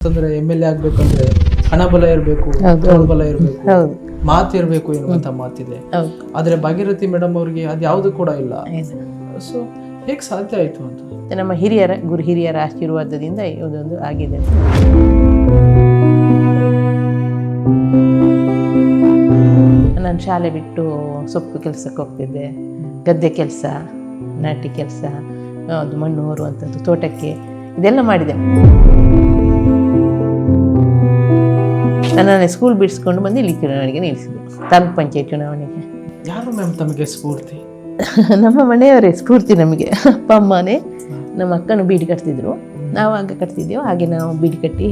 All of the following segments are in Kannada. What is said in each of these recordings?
ಅಂತಂದ್ರೆ MLA ಆಗ್ಬೇಕಂದ್ರೆ ಹಣ ಬಲ ಇರಬೇಕು, ಬಲ ಇರಬೇಕು, ಮಾತು ಇರಬೇಕು ಎನ್ನುವಂತ ಮಾತಿದೆ. ಆದ್ರೆ ಭಾಗೀರಥಿ ಮೇಡಮ್ ಅವರಿಗೆ ಅದು ಯಾವುದು ಕೂಡ ಇಲ್ಲ. ಸೊ ಹೇಗೆ ಸಾಧ್ಯ ಆಯ್ತು ಅಂತ ನಮ್ಮ ಗುರು ಹಿರಿಯರ ಆಶೀರ್ವಾದದಿಂದ ಇದೊಂದು ಆಗಿದೆ. ನಾನು ಶಾಲೆ ಬಿಟ್ಟು ಸೊಪ್ಪು ಕೆಲಸಕ್ಕೆ ಹೋಗ್ತಿದ್ದೆ, ಗದ್ದೆ ಕೆಲಸ, ನಾಟಿ ಕೆಲಸ, ಅದು ಮಣ್ಣು ಹೊರುವಂಥದ್ದು, ತೋಟಕ್ಕೆ ಇದೆಲ್ಲ ಮಾಡಿದೆ. ನಾನು ಸ್ಕೂಲ್ ಬಿಡಿಸ್ಕೊಂಡು ಬಂದು ಇಲ್ಲಿ ಚುನಾವಣೆಗೆ ನಿಲ್ಲಿಸಿದೆ, ತಾಲೂಕ್ ಪಂಚಾಯತ್ ಚುನಾವಣೆಗೆ. ಯಾರು ಮ್ಯಾಮ್ ತಮಗೆ ಸ್ಫೂರ್ತಿ? ನಮ್ಮ ಮನೆಯವರೇ ಸ್ಫೂರ್ತಿ ನಮಗೆ. ಅಪ್ಪ ಅಮ್ಮನೇ. ನಮ್ಮ ಅಕ್ಕನು ಬೀಡಿ ಕಟ್ತಿದ್ರು, ನಾವು ಆಗ ಕಟ್ತಿದ್ದೆವು, ಹಾಗೆ ನಾವು ಬೀಡಿ ಕಟ್ಟಿ.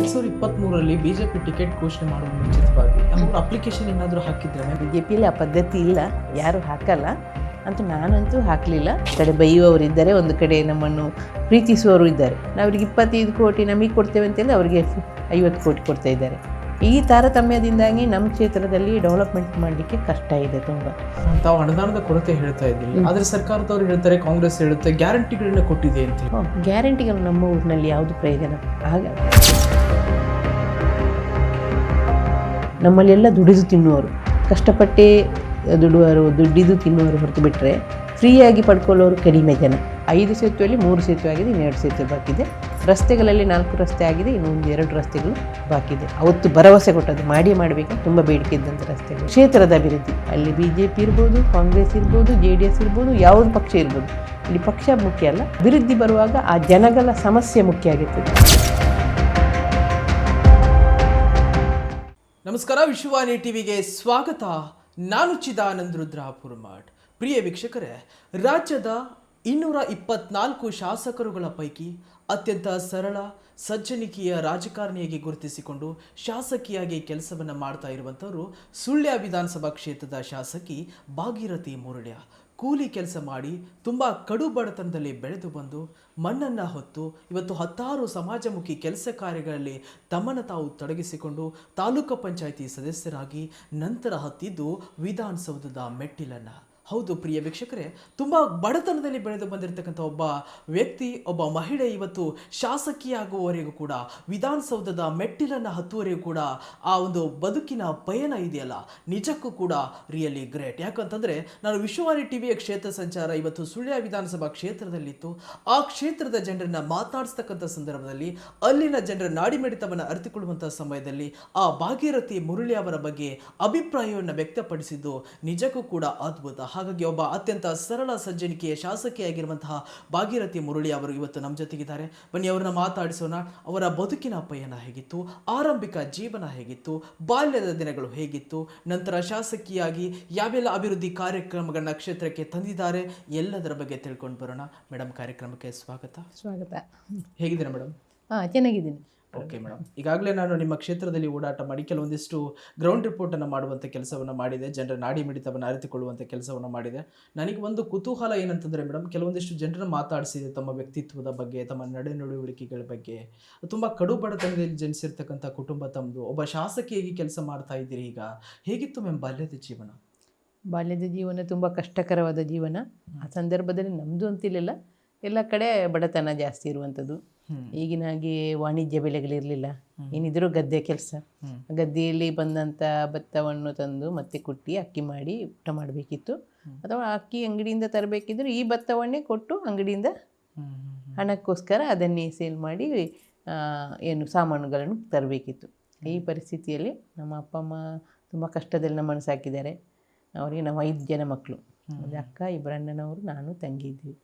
2023 ಬಿಜೆಪಿ ಟಿಕೆಟ್ ಘೋಷಣೆ ಮಾಡುವ ಮುಂಚಿತವಾಗಿ ಅಪ್ಲಿಕೇಶನ್ ಏನಾದರೂ ಹಾಕಿದ್ರೆ? ಬಿಜೆಪಿಯಲ್ಲಿ ಆ ಪದ್ಧತಿ ಇಲ್ಲ, ಯಾರು ಹಾಕಲ್ಲ ಅಂತೂ ನಾನಂತೂ ಹಾಕಲಿಲ್ಲ. ಕಡೆ ಬೈಯುವವರು ಇದ್ದಾರೆ, ಒಂದು ಕಡೆ ನಮ್ಮನ್ನು ಪ್ರೀತಿಸುವವರು ಇದ್ದಾರೆ. ನಾವ್ರಿಗೆ 25 ಕೋಟಿ ನಮಗೆ ಕೊಡ್ತೇವೆ ಅಂತೇಳಿ ಅವರಿಗೆ 50 ಕೋಟಿ ಕೊಡ್ತಾ ಇದ್ದಾರೆ. ಈ ತಾರತಮ್ಯದಿಂದಾಗಿ ನಮ್ಮ ಕ್ಷೇತ್ರದಲ್ಲಿ ಡೆವಲಪ್ಮೆಂಟ್ ಮಾಡಲಿಕ್ಕೆ ಕಷ್ಟ ಇದೆ ತುಂಬ. ತಾವು ಅನುದಾನದ ಕೊರತೆ ಹೇಳ್ತಾ ಇದ್ದೀವಿ, ಆದರೆ ಸರ್ಕಾರದವರು ಹೇಳ್ತಾರೆ, ಕಾಂಗ್ರೆಸ್ ಹೇಳುತ್ತೆ ಗ್ಯಾರಂಟಿಗಳನ್ನ ಕೊಟ್ಟಿದೆ ಅಂತ. ಗ್ಯಾರಂಟಿಗಳು ನಮ್ಮ ಊರಿನಲ್ಲಿ ಯಾವುದು ಪ್ರಯೋಜನ ಆಗಲ್ಲ. ನಮ್ಮಲ್ಲೆಲ್ಲ ದುಡಿದು ತಿನ್ನುವರು, ಕಷ್ಟಪಟ್ಟೇ ದುಡ್ಡಿದು ತಿನ್ನುವರು ಹೊರತು ಬಿಟ್ಟರೆ ಫ್ರೀಯಾಗಿ ಪಡ್ಕೊಳ್ಳೋರು ಕಡಿಮೆ ಜನ. 5 ಸೇತುವೆಯಲ್ಲಿ 3 ಸೇತುವೆ ಆಗಿದೆ, ಇನ್ನು 2 ಸೇತುವೆ ಬಾಕಿ ಇದೆ. ರಸ್ತೆಗಳಲ್ಲಿ 4 ರಸ್ತೆ ಆಗಿದೆ, ಇನ್ನು 2 ರಸ್ತೆಗಳು ಬಾಕಿ ಇದೆ. ಅವತ್ತು ಭರವಸೆ ಕೊಟ್ಟದ್ದು ಮಾಡಬೇಕು, ತುಂಬ ಬೇಡಿಕೆ ಇದ್ದಂಥ ರಸ್ತೆಗಳು. ಕ್ಷೇತ್ರದ ಅಭಿವೃದ್ಧಿ ಅಲ್ಲಿ BJP ಇರ್ಬೋದು, ಕಾಂಗ್ರೆಸ್ ಇರ್ಬೋದು, JDS ಇರ್ಬೋದು, ಯಾವುದು ಪಕ್ಷ ಇರ್ಬೋದು, ಇಲ್ಲಿ ಪಕ್ಷ ಮುಖ್ಯ ಅಲ್ಲ. ಅಭಿವೃದ್ಧಿ ಬರುವಾಗ ಆ ಜನಗಳ ಸಮಸ್ಯೆ ಮುಖ್ಯ ಆಗಿರ್ತದೆ. ನಮಸ್ಕಾರ, ವಿಶ್ವವಾಣಿ ಟಿವಿಗೆ ಸ್ವಾಗತ. ನಾನು ಚಿದಾನಂದ ರುದ್ರಾಪುರಮಠ್. ಪ್ರಿಯ ವೀಕ್ಷಕರೇ, ರಾಜ್ಯದ 224 ಶಾಸಕರುಗಳ ಪೈಕಿ ಅತ್ಯಂತ ಸರಳ ಸಜ್ಜನಿಕೆಯ ರಾಜಕಾರಣಿಯಾಗಿ ಗುರುತಿಸಿಕೊಂಡು ಶಾಸಕಿಯಾಗಿ ಕೆಲಸವನ್ನು ಮಾಡ್ತಾ ಇರುವಂಥವರು ಸುಳ್ಯ ವಿಧಾನಸಭಾ ಕ್ಷೇತ್ರದ ಶಾಸಕಿ ಭಾಗೀರಥಿ ಮುರಳ್ಯ. ಕೂಲಿ ಕೆಲಸ ಮಾಡಿ ತುಂಬ ಕಡು ಬಡತನದಲ್ಲಿ ಬೆಳೆದು ಬಂದು ಮಣ್ಣನ್ನು ಹೊತ್ತು ಇವತ್ತು 10 ಸಮಾಜಮುಖಿ ಕೆಲಸ ಕಾರ್ಯಗಳಲ್ಲಿ ತಮ್ಮನ್ನು ತಾವು ತೊಡಗಿಸಿಕೊಂಡು ತಾಲೂಕು ಪಂಚಾಯಿತಿ ಸದಸ್ಯರಾಗಿ ನಂತರ ಹತ್ತಿದ್ದು ವಿಧಾನಸೌಧದ ಮೆಟ್ಟಿಲನ್ನು. ಹೌದು ಪ್ರಿಯ ವೀಕ್ಷಕರೇ, ತುಂಬ ಬಡತನದಲ್ಲಿ ಬೆಳೆದು ಬಂದಿರತಕ್ಕಂಥ ಒಬ್ಬ ವ್ಯಕ್ತಿ, ಒಬ್ಬ ಮಹಿಳೆ ಇವತ್ತು ಶಾಸಕಿಯಾಗುವವರೆಗೂ ಕೂಡ, ವಿಧಾನಸೌಧದ ಮೆಟ್ಟಿಲನ್ನು ಹತ್ತುವರೆಗೂ ಕೂಡ ಆ ಒಂದು ಬದುಕಿನ ಪಯಣ ಇದೆಯಲ್ಲ, ನಿಜಕ್ಕೂ ಕೂಡ ರಿಯಲಿ ಗ್ರೇಟ್. ಯಾಕಂತಂದರೆ ನಾನು ವಿಶ್ವವಾಣಿ ಟಿವಿಯ ಕ್ಷೇತ್ರ ಸಂಚಾರ ಇವತ್ತು ಸುಳ್ಯ ವಿಧಾನಸಭಾ ಕ್ಷೇತ್ರದಲ್ಲಿತ್ತು. ಆ ಕ್ಷೇತ್ರದ ಜನರನ್ನು ಮಾತನಾಡಿಸ್ತಕ್ಕಂಥ ಸಂದರ್ಭದಲ್ಲಿ, ಅಲ್ಲಿನ ಜನರ ನಾಡಿಮಿಡಿತವನ್ನು ಅರಿತುಕೊಳ್ಳುವಂಥ ಸಮಯದಲ್ಲಿ ಆ ಭಾಗೀರಥಿ ಮುರಳಿ ಅವರ ಬಗ್ಗೆ ಅಭಿಪ್ರಾಯವನ್ನು ವ್ಯಕ್ತಪಡಿಸಿದ್ದು ನಿಜಕ್ಕೂ ಕೂಡ ಅದ್ಭುತ. ಹಾಗಾಗಿ ಒಬ್ಬ ಅತ್ಯಂತ ಸರಳ ಸಜ್ಜನಿಕೆಯ ಶಾಸಕಿಯಾಗಿರುವಂತಹ ಭಾಗೀರಥಿ ಮುರಳಿ ಅವರು ಇವತ್ತು ನಮ್ಮ ಜೊತೆಗಿದ್ದಾರೆ. ಬನ್ನಿ ಅವರನ್ನ ಮಾತಾಡಿಸೋಣ. ಅವರ ಬದುಕಿನ ಪಯಣ ಹೇಗಿತ್ತು, ಆರಂಭಿಕ ಜೀವನ ಹೇಗಿತ್ತು, ಬಾಲ್ಯದ ದಿನಗಳು ಹೇಗಿತ್ತು, ನಂತರ ಶಾಸಕಿಯಾಗಿ ಯಾವೆಲ್ಲ ಅಭಿವೃದ್ಧಿ ಕಾರ್ಯಕ್ರಮಗಳನ್ನ ಕ್ಷೇತ್ರಕ್ಕೆ ತಂದಿದ್ದಾರೆ, ಎಲ್ಲದರ ಬಗ್ಗೆ ತಿಳ್ಕೊಂಡು ಬರೋಣ. ಮೇಡಮ್, ಕಾರ್ಯಕ್ರಮಕ್ಕೆ ಸ್ವಾಗತ. ಸ್ವಾಗತ. ಹೇಗಿದ್ದೀರಾ ಮೇಡಮ್? ಚೆನ್ನಾಗಿದ್ದೀನಿ. ಓಕೆ ಮೇಡಮ್, ಈಗಾಗಲೇ ನಾನು ನಿಮ್ಮ ಕ್ಷೇತ್ರದಲ್ಲಿ ಓಡಾಟ ಮಾಡಿ ಕೆಲವೊಂದಿಷ್ಟು ಗ್ರೌಂಡ್ ರಿಪೋರ್ಟನ್ನು ಮಾಡುವಂಥ ಕೆಲಸವನ್ನು ಮಾಡಿದೆ, ಜನರ ನಾಡಿ ಮಿಡಿತವನ್ನು ಅರಿತುಕೊಳ್ಳುವಂಥ ಕೆಲಸವನ್ನು ಮಾಡಿದೆ. ನನಗೆ ಒಂದು ಕುತೂಹಲ ಏನಂತಂದರೆ ಮೇಡಮ್, ಕೆಲವೊಂದಿಷ್ಟು ಜನರನ್ನು ಮಾತಾಡಿಸಿದೆ ತಮ್ಮ ವ್ಯಕ್ತಿತ್ವದ ಬಗ್ಗೆ, ತಮ್ಮ ನಡೆನುಡಿಗಳ ಬಗ್ಗೆ. ತುಂಬ ಕಡು ಬಡತನದಲ್ಲಿ ಜನಿಸಿರ್ತಕ್ಕಂಥ ಕುಟುಂಬ ತಮ್ಮದು, ಒಬ್ಬ ಶಾಸಕಿಯಾಗಿ ಕೆಲಸ ಮಾಡ್ತಾ ಇದ್ದೀರಿ. ಈಗ ಹೇಗಿತ್ತು ಮ್ಯಾಮ್ ಬಾಲ್ಯದ ಜೀವನ? ಬಾಲ್ಯದ ಜೀವನ ತುಂಬ ಕಷ್ಟಕರವಾದ ಜೀವನ. ಆ ಸಂದರ್ಭದಲ್ಲಿ ನಮ್ಮದು ಅಂತಿರಲಿಲ್ಲ, ಎಲ್ಲ ಕಡೆ ಬಡತನ ಜಾಸ್ತಿ ಇರುವಂಥದ್ದು. ಈಗಿನ ಹಾಗೆ ವಾಣಿಜ್ಯ ಬೆಳೆಗಳಿರಲಿಲ್ಲ, ಏನಿದ್ರು ಗದ್ದೆ ಕೆಲಸ. ಗದ್ದೆಯಲ್ಲಿ ಬಂದಂಥ ಭತ್ತವನ್ನು ತಂದು ಮತ್ತೆ ಕುಟ್ಟಿ ಅಕ್ಕಿ ಮಾಡಿ ಊಟ ಮಾಡಬೇಕಿತ್ತು, ಅಥವಾ ಅಕ್ಕಿ ಅಂಗಡಿಯಿಂದ ತರಬೇಕಿದ್ರು ಈ ಭತ್ತವನ್ನೇ ಕೊಟ್ಟು ಅಂಗಡಿಯಿಂದ ಹಣಕ್ಕೋಸ್ಕರ ಅದನ್ನೇ ಸೇಲ್ ಮಾಡಿ ಏನು ಸಾಮಾನುಗಳನ್ನು ತರಬೇಕಿತ್ತು. ಈ ಪರಿಸ್ಥಿತಿಯಲ್ಲಿ ನಮ್ಮ ಅಪ್ಪ ಅಮ್ಮ ತುಂಬ ಕಷ್ಟದಲ್ಲಿ ನಮ್ಮನ್ನು ಸಾಕಿದ್ದಾರೆ. ಅವರಿಗೆ ನಾವು 5 ಜನ ಮಕ್ಕಳು, ಒಂದು ಅಕ್ಕ, 2 ಅಣ್ಣನವರು, ನಾನು, ತಂಗಿ ಇದ್ವಿ.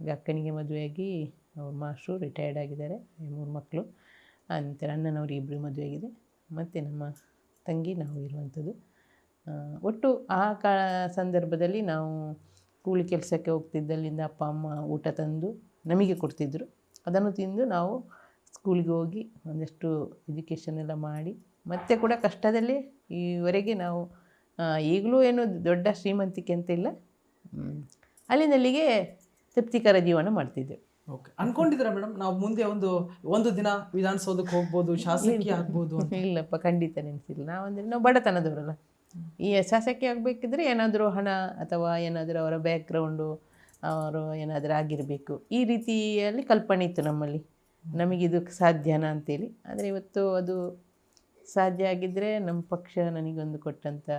ಈಗ ಅಕ್ಕನಿಗೆ ಮದುವೆಯಾಗಿ ಅವ್ರ ಮಾಸ್ಟ್ರು ರಿಟೈರ್ಡ್ ಆಗಿದ್ದಾರೆ, 3 ಮಕ್ಕಳು. ನಂತರ ಅಣ್ಣನವ್ರಿಗೆ 2 ಮದುವೆ ಆಗಿದೆ, ಮತ್ತು ನಮ್ಮ ತಂಗಿ, ನಾವು ಇರುವಂಥದ್ದು. ಒಟ್ಟು ಆ ಸಂದರ್ಭದಲ್ಲಿ ನಾವು ಕೂಲಿ ಕೆಲಸಕ್ಕೆ ಹೋಗ್ತಿದ್ದಲ್ಲಿಂದ ಅಪ್ಪ ಅಮ್ಮ ಊಟ ತಂದು ನಮಗೆ ಕೊಡ್ತಿದ್ದರು. ಅದನ್ನು ತಿಂದು ನಾವು ಸ್ಕೂಲಿಗೆ ಹೋಗಿ ಒಂದಷ್ಟು ಎಜುಕೇಷನ್ ಎಲ್ಲ ಮಾಡಿ ಮತ್ತೆ ಕೂಡ ಕಷ್ಟದಲ್ಲಿ ಈವರೆಗೆ ನಾವು ಈಗಲೂ ಏನು ದೊಡ್ಡ ಶ್ರೀಮಂತಿಕೆ ಅಂತ ಇಲ್ಲ, ಅಲ್ಲಿಂದಲ್ಲಿಗೆ ತೃಪ್ತಿಕರ ಜೀವನ ಮಾಡ್ತಿದ್ದೆವು. ಓಕೆ, ಅನ್ಕೊಂಡಿದ್ದೀರಾ ಮೇಡಮ್ ನಾವು ಮುಂದೆ ಒಂದು ದಿನ ವಿಧಾನಸೌಧಕ್ಕೆ ಹೋಗ್ಬೋದು, ಶಾಸಕಿ ಆಗ್ಬೋದು? ಇಲ್ಲಪ್ಪ, ಖಂಡಿತ ನೆನೆಸಿಲ್ಲ. ನಾವು ಬಡತನದವರಲ್ಲ. ಈ ಶಾಸಕಿ ಆಗಬೇಕಿದ್ರೆ ಏನಾದರೂ ಹಣ ಅಥವಾ ಏನಾದರೂ ಅವರ ಬ್ಯಾಕ್ಗ್ರೌಂಡು ಅವರು ಏನಾದರೂ ಆಗಿರಬೇಕು ಈ ರೀತಿಯಲ್ಲಿ ಕಲ್ಪನೆ ಇತ್ತು ನಮ್ಮಲ್ಲಿ, ನಮಗಿದು ಸಾಧ್ಯನಾ ಅಂತೇಳಿ. ಆದರೆ ಇವತ್ತು ಅದು ಸಾಧ್ಯ ಆಗಿದ್ದರೆ ನಮ್ಮ ಪಕ್ಷ ನನಗೊಂದು ಕೊಟ್ಟಂಥ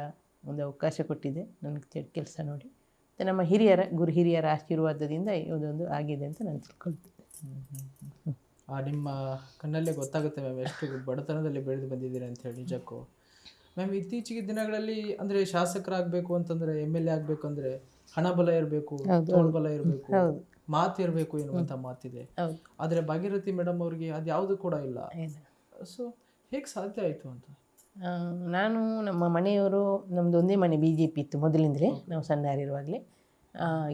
ಒಂದು ಅವಕಾಶ ಕೊಟ್ಟಿದೆ ನನಗೆ ಕೆಲಸ ನೋಡಿ. ಮತ್ತು ನಮ್ಮ ಹಿರಿಯರ ಗುರು ಹಿರಿಯರ ಆಶೀರ್ವಾದದಿಂದ ಇದೊಂದು ಆಗಿದೆ ಅಂತ ನಾನು ತಿಳ್ಕೊಳ್ತೀನಿ. ನಿಮ್ಮ ಕಣ್ಣಲ್ಲೇ ಗೊತ್ತಾಗುತ್ತೆ ಮ್ಯಾಮ್ ಎಷ್ಟು ಬಡತನದಲ್ಲಿ ಬೆಳೆದು ಬಂದಿದ್ದೀರಿ ಅಂತ ಹೇಳಿ. ನಿಜಕ್ಕೂ ಮ್ಯಾಮ್ ಇತ್ತೀಚಿಗೆ ದಿನಗಳಲ್ಲಿ ಅಂದರೆ ಶಾಸಕರಾಗಬೇಕು ಅಂತಂದರೆ MLA ಆಗಬೇಕು ಅಂದರೆ ಹಣಬಲ ಇರಬೇಕು, ತೋಳ್ಬಲ ಇರಬೇಕು, ಮಾತು ಇರಬೇಕು ಎನ್ನುವಂಥ ಮಾತಿದೆ. ಆದರೆ ಭಾಗೀರಥಿ ಮೇಡಮ್ ಅವ್ರಿಗೆ ಅದು ಯಾವುದು ಕೂಡ ಇಲ್ಲ. ಸೊ ಹೇಗೆ ಸಾಧ್ಯ ಆಯಿತು ಅಂತ? ನಾನು ನಮ್ಮ ಮನೆಯವರು, ನಮ್ಮದು ಒಂದೇ ಮನೆ BJP ಇತ್ತು ಮೊದಲಿಂದಲೇ, ನಾವು ಸಣ್ಣರಿರುವಾಗಲೇ.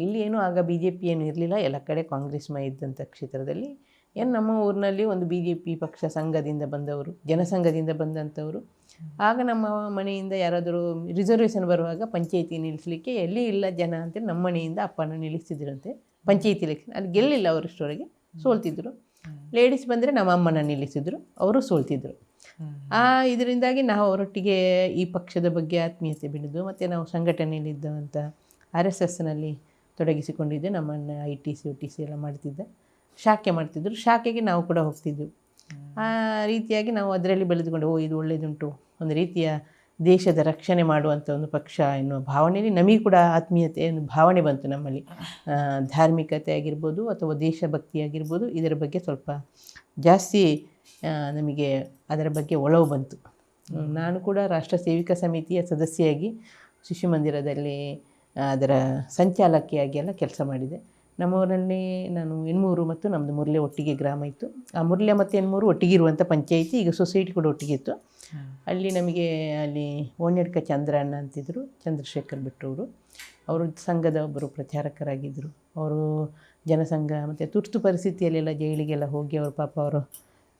ಇಲ್ಲಿ ಏನೂ ಆಗ BJP ಏನು ಇರಲಿಲ್ಲ, ಎಲ್ಲ ಕಡೆ ಕಾಂಗ್ರೆಸ್ ಇದ್ದಂಥ ಕ್ಷೇತ್ರದಲ್ಲಿ ಏನು ನಮ್ಮ ಊರಿನಲ್ಲಿ ಒಂದು BJP ಪಕ್ಷ ಸಂಘದಿಂದ ಬಂದವರು, ಜನಸಂಘದಿಂದ ಬಂದಂಥವರು. ಆಗ ನಮ್ಮ ಮನೆಯಿಂದ ಯಾರಾದರೂ ರಿಸರ್ವೇಷನ್ ಬರುವಾಗ ಪಂಚಾಯಿತಿ ನಿಲ್ಲಿಸಲಿಕ್ಕೆ ಎಲ್ಲಿ ಇಲ್ಲ ಜನ ಅಂತೇಳಿ ನಮ್ಮ ಮನೆಯಿಂದ ಅಪ್ಪನ ನಿಲ್ಲಿಸ್ತಿದ್ರಂತೆ ಪಂಚಾಯಿತಿ ಎಲೆಕ್ಷನ್. ಅಲ್ಲಿ ಗೆಲ್ಲಿಲ್ಲ ಅವರಷ್ಟವರೆಗೆ, ಸೋಲ್ತಿದ್ರು. ಲೇಡೀಸ್ ಬಂದರೆ ನಮ್ಮ ಅಮ್ಮನ ನಿಲ್ಲಿಸಿದ್ರು, ಅವರು ಸೋಲ್ತಿದ್ರು. ಇದರಿಂದಾಗಿ ನಾವು ಅವರೊಟ್ಟಿಗೆ ಈ ಪಕ್ಷದ ಬಗ್ಗೆ ಆತ್ಮೀಯತೆ ಬೆಳೆದು, ಮತ್ತು ನಾವು ಸಂಘಟನೆಯಲ್ಲಿದ್ದಂಥ RSSನಲ್ಲಿ ತೊಡಗಿಸಿಕೊಂಡಿದ್ದೆ. ನಮ್ಮನ್ನು ITC OTC ಎಲ್ಲ ಮಾಡ್ತಿದ್ದೆ, ಶಾಖೆ ಮಾಡ್ತಿದ್ರು, ಶಾಖೆಗೆ ನಾವು ಕೂಡ ಹೋಗ್ತಿದ್ದೆವು. ಆ ರೀತಿಯಾಗಿ ನಾವು ಅದರಲ್ಲಿ ಬೆಳೆದುಕೊಂಡು ಇದು ಒಳ್ಳೆಯದುಂಟು, ಒಂದು ರೀತಿಯ ದೇಶದ ರಕ್ಷಣೆ ಮಾಡುವಂಥ ಒಂದು ಪಕ್ಷ ಎನ್ನುವ ಭಾವನೆಯಲ್ಲಿ ನಮಗೆ ಕೂಡ ಆತ್ಮೀಯತೆ ಒಂದು ಭಾವನೆ ಬಂತು ನಮ್ಮಲ್ಲಿ. ಧಾರ್ಮಿಕತೆ ಆಗಿರ್ಬೋದು ಅಥವಾ ದೇಶಭಕ್ತಿ ಆಗಿರ್ಬೋದು, ಇದರ ಬಗ್ಗೆ ಸ್ವಲ್ಪ ಜಾಸ್ತಿ ನಮಗೆ ಅದರ ಬಗ್ಗೆ ಒಲವು ಬಂತು. ನಾನು ಕೂಡ ರಾಷ್ಟ್ರ ಸೇವಿಕಾ ಸಮಿತಿಯ ಸದಸ್ಯೆಯಾಗಿ ಶಿಶು ಮಂದಿರದಲ್ಲಿ ಅದರ ಸಂಚಾಲಕಿಯಾಗಿ ಎಲ್ಲ ಕೆಲಸ ಮಾಡಿದೆ. ನಮ್ಮೂರಲ್ಲಿ ನಾನು ಹೆಣ್ಮೂರು ಮತ್ತು ನಮ್ಮದು ಮುರ್ಲೆ ಒಟ್ಟಿಗೆ ಗ್ರಾಮ ಇತ್ತು. ಆ ಮುರ್ಲೆ ಮತ್ತು ಹೆಣ್ಮೂರು ಒಟ್ಟಿಗೆ ಇರುವಂಥ ಪಂಚಾಯಿತಿ, ಈಗ ಸೊಸೈಟಿ ಕೂಡ ಒಟ್ಟಿಗೆ ಇತ್ತು. ಅಲ್ಲಿ ನಮಗೆ ಅಲ್ಲಿ ಓಣ್ಯಡ್ಕ ಚಂದ್ರಣ್ಣ ಅಂತಿದ್ದರು, ಚಂದ್ರಶೇಖರ್ ಭಟ್ರವರು. ಅವರು ಸಂಘದ ಒಬ್ಬರು ಪ್ರಚಾರಕರಾಗಿದ್ದರು. ಅವರು ಜನಸಂಘ ಮತ್ತು ತುರ್ತು ಪರಿಸ್ಥಿತಿಯಲ್ಲೆಲ್ಲ ಜೈಲಿಗೆಲ್ಲ ಹೋಗಿ ಅವರು ಪಾಪ ಅವರು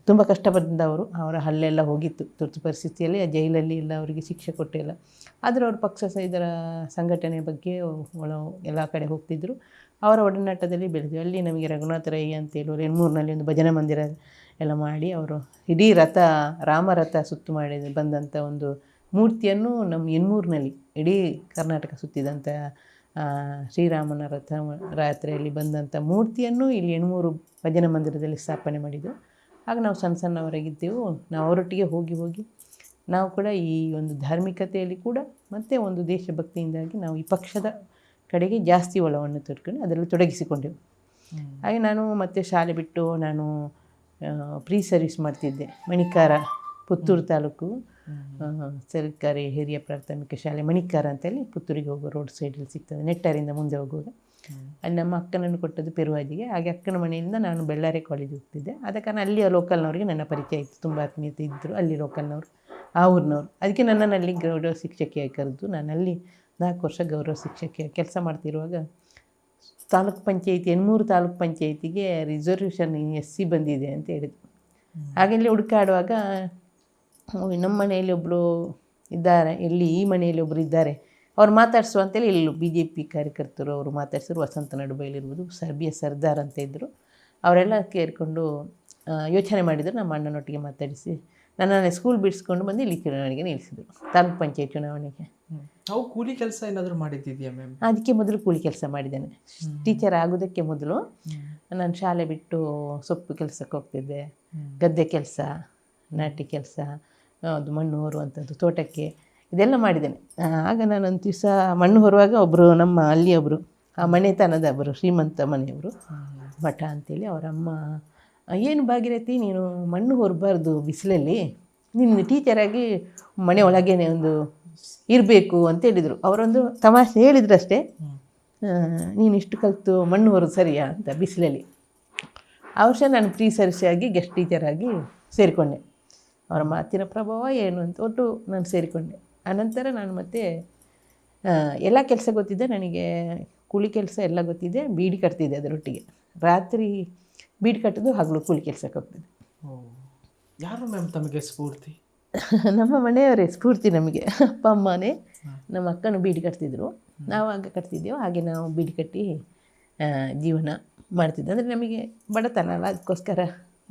ತುಂಬ ಕಷ್ಟಪಟ್ಟವರು, ಅವರ ಹಲ್ಲೆಲ್ಲ ಹೋಗಿತ್ತು ತುರ್ತು ಪರಿಸ್ಥಿತಿಯಲ್ಲಿ. ಆ ಜೈಲಲ್ಲಿ ಎಲ್ಲ ಅವರಿಗೆ ಶಿಕ್ಷೆ ಕೊಟ್ಟಿಲ್ಲ. ಆದರೆ ಅವರು ಪಕ್ಷ ಇದರ ಸಂಘಟನೆ ಬಗ್ಗೆ ಎಲ್ಲ ಕಡೆ ಹೋಗ್ತಿದ್ದರು. ಅವರ ಒಡನಾಟದಲ್ಲಿ ಬೆಳೆದ್ವಿ. ಅಲ್ಲಿ ನಮಗೆ ರಘುನಾಥ ರೈ ಅಂತೇಳಿ ಹೆಣ್ಮೂರಿನಲ್ಲಿ ಒಂದು ಭಜನಾ ಮಂದಿರ ಎಲ್ಲ ಮಾಡಿ, ಅವರು ಇಡೀ ರಥ, ರಾಮರಥ ಸುತ್ತು ಮಾಡಿ ಬಂದಂಥ ಒಂದು ಮೂರ್ತಿಯನ್ನು ನಮ್ಮ ಹೆಣ್ಮೂರಿನಲ್ಲಿ ಇಡೀ ಕರ್ನಾಟಕ ಸುತ್ತಿದಂಥ ಶ್ರೀರಾಮನ ರಾತ್ರಿಯಲ್ಲಿ ಬಂದಂಥ ಮೂರ್ತಿಯನ್ನು ಇಲ್ಲಿ ಹೆಣ್ಮೂರು ಭಜನಾ ಮಂದಿರದಲ್ಲಿ ಸ್ಥಾಪನೆ ಮಾಡಿದ್ದು. ಆಗ ನಾವು ಸಣ್ಣವರಾಗಿದ್ದೆವು. ನಾವು ಅವರೊಟ್ಟಿಗೆ ಹೋಗಿ ನಾವು ಕೂಡ ಈ ಒಂದು ಧಾರ್ಮಿಕತೆಯಲ್ಲಿ ಕೂಡ ಮತ್ತು ಒಂದು ದೇಶಭಕ್ತಿಯಿಂದಾಗಿ ನಾವು ಈ ಪಕ್ಷದ ಕಡೆಗೆ ಜಾಸ್ತಿ ಒಲವನ್ನು ತೊಡ್ಕೊಂಡು ಅದರಲ್ಲಿ ತೊಡಗಿಸಿಕೊಂಡೆವು. ಹಾಗೆ ನಾನು ಮತ್ತೆ ಶಾಲೆ ಬಿಟ್ಟು ನಾನು ಪ್ರೀ ಸರ್ವಿಸ್ ಮಾಡ್ತಿದ್ದೆ. ಮಣಿಕಾರ, ಪುತ್ತೂರು ತಾಲೂಕು ಸರ್ಕಾರಿ ಹಿರಿಯ ಪ್ರಾಥಮಿಕ ಶಾಲೆ ಮಣಿಕಾರ ಅಂತೇಳಿ ಪುತ್ತೂರಿಗೆ ಹೋಗೋ ರೋಡ್ ಸೈಡಲ್ಲಿ ಸಿಗ್ತದೆ, ನೆಟ್ಟಾರಿಂದ ಮುಂದೆ ಹೋಗುವಾಗ. ಅಲ್ಲಿ ನಮ್ಮ ಅಕ್ಕನನ್ನು ಕೊಟ್ಟದ್ದು ಪೆರುವಾಜಿಗೆ. ಹಾಗೆ ಅಕ್ಕನ ಮನೆಯಿಂದ ನಾನು ಬೆಳ್ಳಾರೆ ಕಾಲೇಜ್ ಹೋಗ್ತಿದ್ದೆ. ಆದ ಕಾರಣ ಅಲ್ಲಿಯ ಲೋಕಲ್ನವರಿಗೆ ನನ್ನ ಪರಿಚಯ ಇತ್ತು, ತುಂಬ ಆತ್ಮೀಯತೆ ಇದ್ದರು ಅಲ್ಲಿ ಲೋಕಲ್ನವರು, ಆ ಊರಿನವರು. ಅದಕ್ಕೆ ನನ್ನನ್ನು ಅಲ್ಲಿ ಗೌರವ ಶಿಕ್ಷಕಿಯಾಗಿ ಕರೆದು ನಾನು ಅಲ್ಲಿ 4 ವರ್ಷ ಗೌರವ ಶಿಕ್ಷಕಿಯಾಗಿ ಕೆಲಸ ಮಾಡ್ತಿರುವಾಗ ತಾಲೂಕು ಪಂಚಾಯಿತಿ, ಹೆಣ್ಮೂರು ತಾಲೂಕು ಪಂಚಾಯಿತಿಗೆ ರಿಸರ್ವೇಷನ್ SC ಬಂದಿದೆ ಅಂತ ಹೇಳಿದರು. ಹಾಗೆಲ್ಲಿ ಹುಡುಕಾಡುವಾಗ ನಮ್ಮ ಮನೆಯಲ್ಲಿ ಒಬ್ಬರು ಇದ್ದಾರೆ, ಎಲ್ಲಿ ಈ ಮನೆಯಲ್ಲಿ ಒಬ್ಬರು ಇದ್ದಾರೆ, ಅವ್ರು ಮಾತಾಡಿಸುವ ಅಂತೇಳಿ ಇಲ್ಲಿ BJP ಕಾರ್ಯಕರ್ತರು ಅವರು ಮಾತಾಡ್ಸಿದ್ರು. ವಸಂತ ನಡುಬೈಲಿರ್ಬೋದು, BS ಸರ್ದಾರ್ ಅಂತ ಇದ್ದರು. ಅವರೆಲ್ಲ ಕೇಳಿಕೊಂಡು ಯೋಚನೆ ಮಾಡಿದರು. ನಮ್ಮ ಅಣ್ಣನೊಟ್ಟಿಗೆ ಮಾತಾಡಿಸಿ ನನ್ನನ್ನು ಸ್ಕೂಲ್ ಬಿಡಿಸ್ಕೊಂಡು ಬಂದು ಇಲ್ಲಿ ಚುನಾವಣೆಗೆ ನಿಲ್ಲಿಸಿದ್ರು, ತಾಲೂಕು ಪಂಚಾಯತ್ ಚುನಾವಣೆಗೆ. ನಾವು ಕೂಲಿ ಕೆಲಸ ಏನಾದರೂ ಮಾಡಿದ್ದಿದೆಯಾ ಮ್ಯಾಮ್? ಅದಕ್ಕೆ ಮೊದಲು ಕೂಲಿ ಕೆಲಸ ಮಾಡಿದ್ದೇನೆ. ಟೀಚರ್ ಆಗೋದಕ್ಕೆ ಮೊದಲು ನಾನು ಶಾಲೆ ಬಿಟ್ಟು ಸೊಪ್ಪು ಕೆಲಸಕ್ಕೆ ಹೋಗ್ತಿದ್ದೆ, ಗದ್ದೆ ಕೆಲಸ, ನಾಟಿ ಕೆಲಸ, ಅದು ಮಣ್ಣು ಹೊರುವಂಥದ್ದು, ತೋಟಕ್ಕೆ, ಇದೆಲ್ಲ ಮಾಡಿದ್ದೇನೆ. ಆಗ ನಾನೊಂದು ದಿವಸ ಮಣ್ಣು ಹೊರುವಾಗ ಒಬ್ಬರು ನಮ್ಮ ಅಲ್ಲಿಯೊಬ್ಬರು ಆ ಮನೆತನದ ಒಬ್ಬರು ಶ್ರೀಮಂತ ಮನೆಯವರು ಮಠ ಅಂತೇಳಿ, ಅವರ ಅಮ್ಮ, ಏನು ಭಾಗೀರಥಿ ನೀನು ಮಣ್ಣು ಹೊರಬಾರ್ದು ಬಿಸಿಲಲ್ಲಿ, ನೀನು ಟೀಚರಾಗಿ ಮನೆ ಒಳಗೇನೆ ಒಂದು ಇರಬೇಕು ಅಂತ ಹೇಳಿದರು. ಅವರೊಂದು ತಮಾಷೆ ಹೇಳಿದ್ರು ಅಷ್ಟೇ, ನೀನು ಇಷ್ಟು ಕಲಿತು ಮಣ್ಣು ಹೊರದು ಸರಿಯಾ ಅಂತ ಬಿಸಿಲಲ್ಲಿ. ಆ ವರ್ಷ ನಾನು ಪ್ರೀ ಸರ್ವಿಸಾಗಿ ಗೆಸ್ಟ್ ಟೀಚರಾಗಿ ಸೇರಿಕೊಂಡೆ. ಅವರ ಮಾತಿನ ಪ್ರಭಾವ ಏನು ಅಂತ ಒಟ್ಟು ನಾನು ಸೇರಿಕೊಂಡೆ. ಆನಂತರ ನಾನು ಮತ್ತೆ ಎಲ್ಲ ಕೆಲಸ ಗೊತ್ತಿದ್ದೆ ನನಗೆ, ಕೂಲಿ ಕೆಲಸ ಎಲ್ಲ ಗೊತ್ತಿದೆ, ಬೀಡಿ ಕಟ್ತಿದ್ದೆ ಅದರೊಟ್ಟಿಗೆ. ರಾತ್ರಿ ಬೀಡಿ ಕಟ್ಟೋದು, ಹಗಲು ಕೂಲಿ ಕೆಲಸಕ್ಕೆ ಹೋಗ್ತಿದ್ದೆ. ಯಾರು ಮ್ಯಾಮ್ ತಮಗೆ ಸ್ಫೂರ್ತಿ? ನಮ್ಮ ಮನೆಯವರೇ ಸ್ಫೂರ್ತಿ ನಮಗೆ. ಅಪ್ಪ ಅಮ್ಮನೇ. ನಮ್ಮ ಅಕ್ಕನೂ ಬೀಡಿ ಕಟ್ತಿದ್ರು, ನಾವು ಆಗ ಕಟ್ತಿದ್ದೆವು. ಹಾಗೆ ನಾವು ಬೀಡಿ ಕಟ್ಟಿ ಜೀವನ ಮಾಡ್ತಿದ್ದೆ. ಅಂದರೆ ನಮಗೆ ಬಡತನ ಅಲ್ಲ, ಅದಕ್ಕೋಸ್ಕರ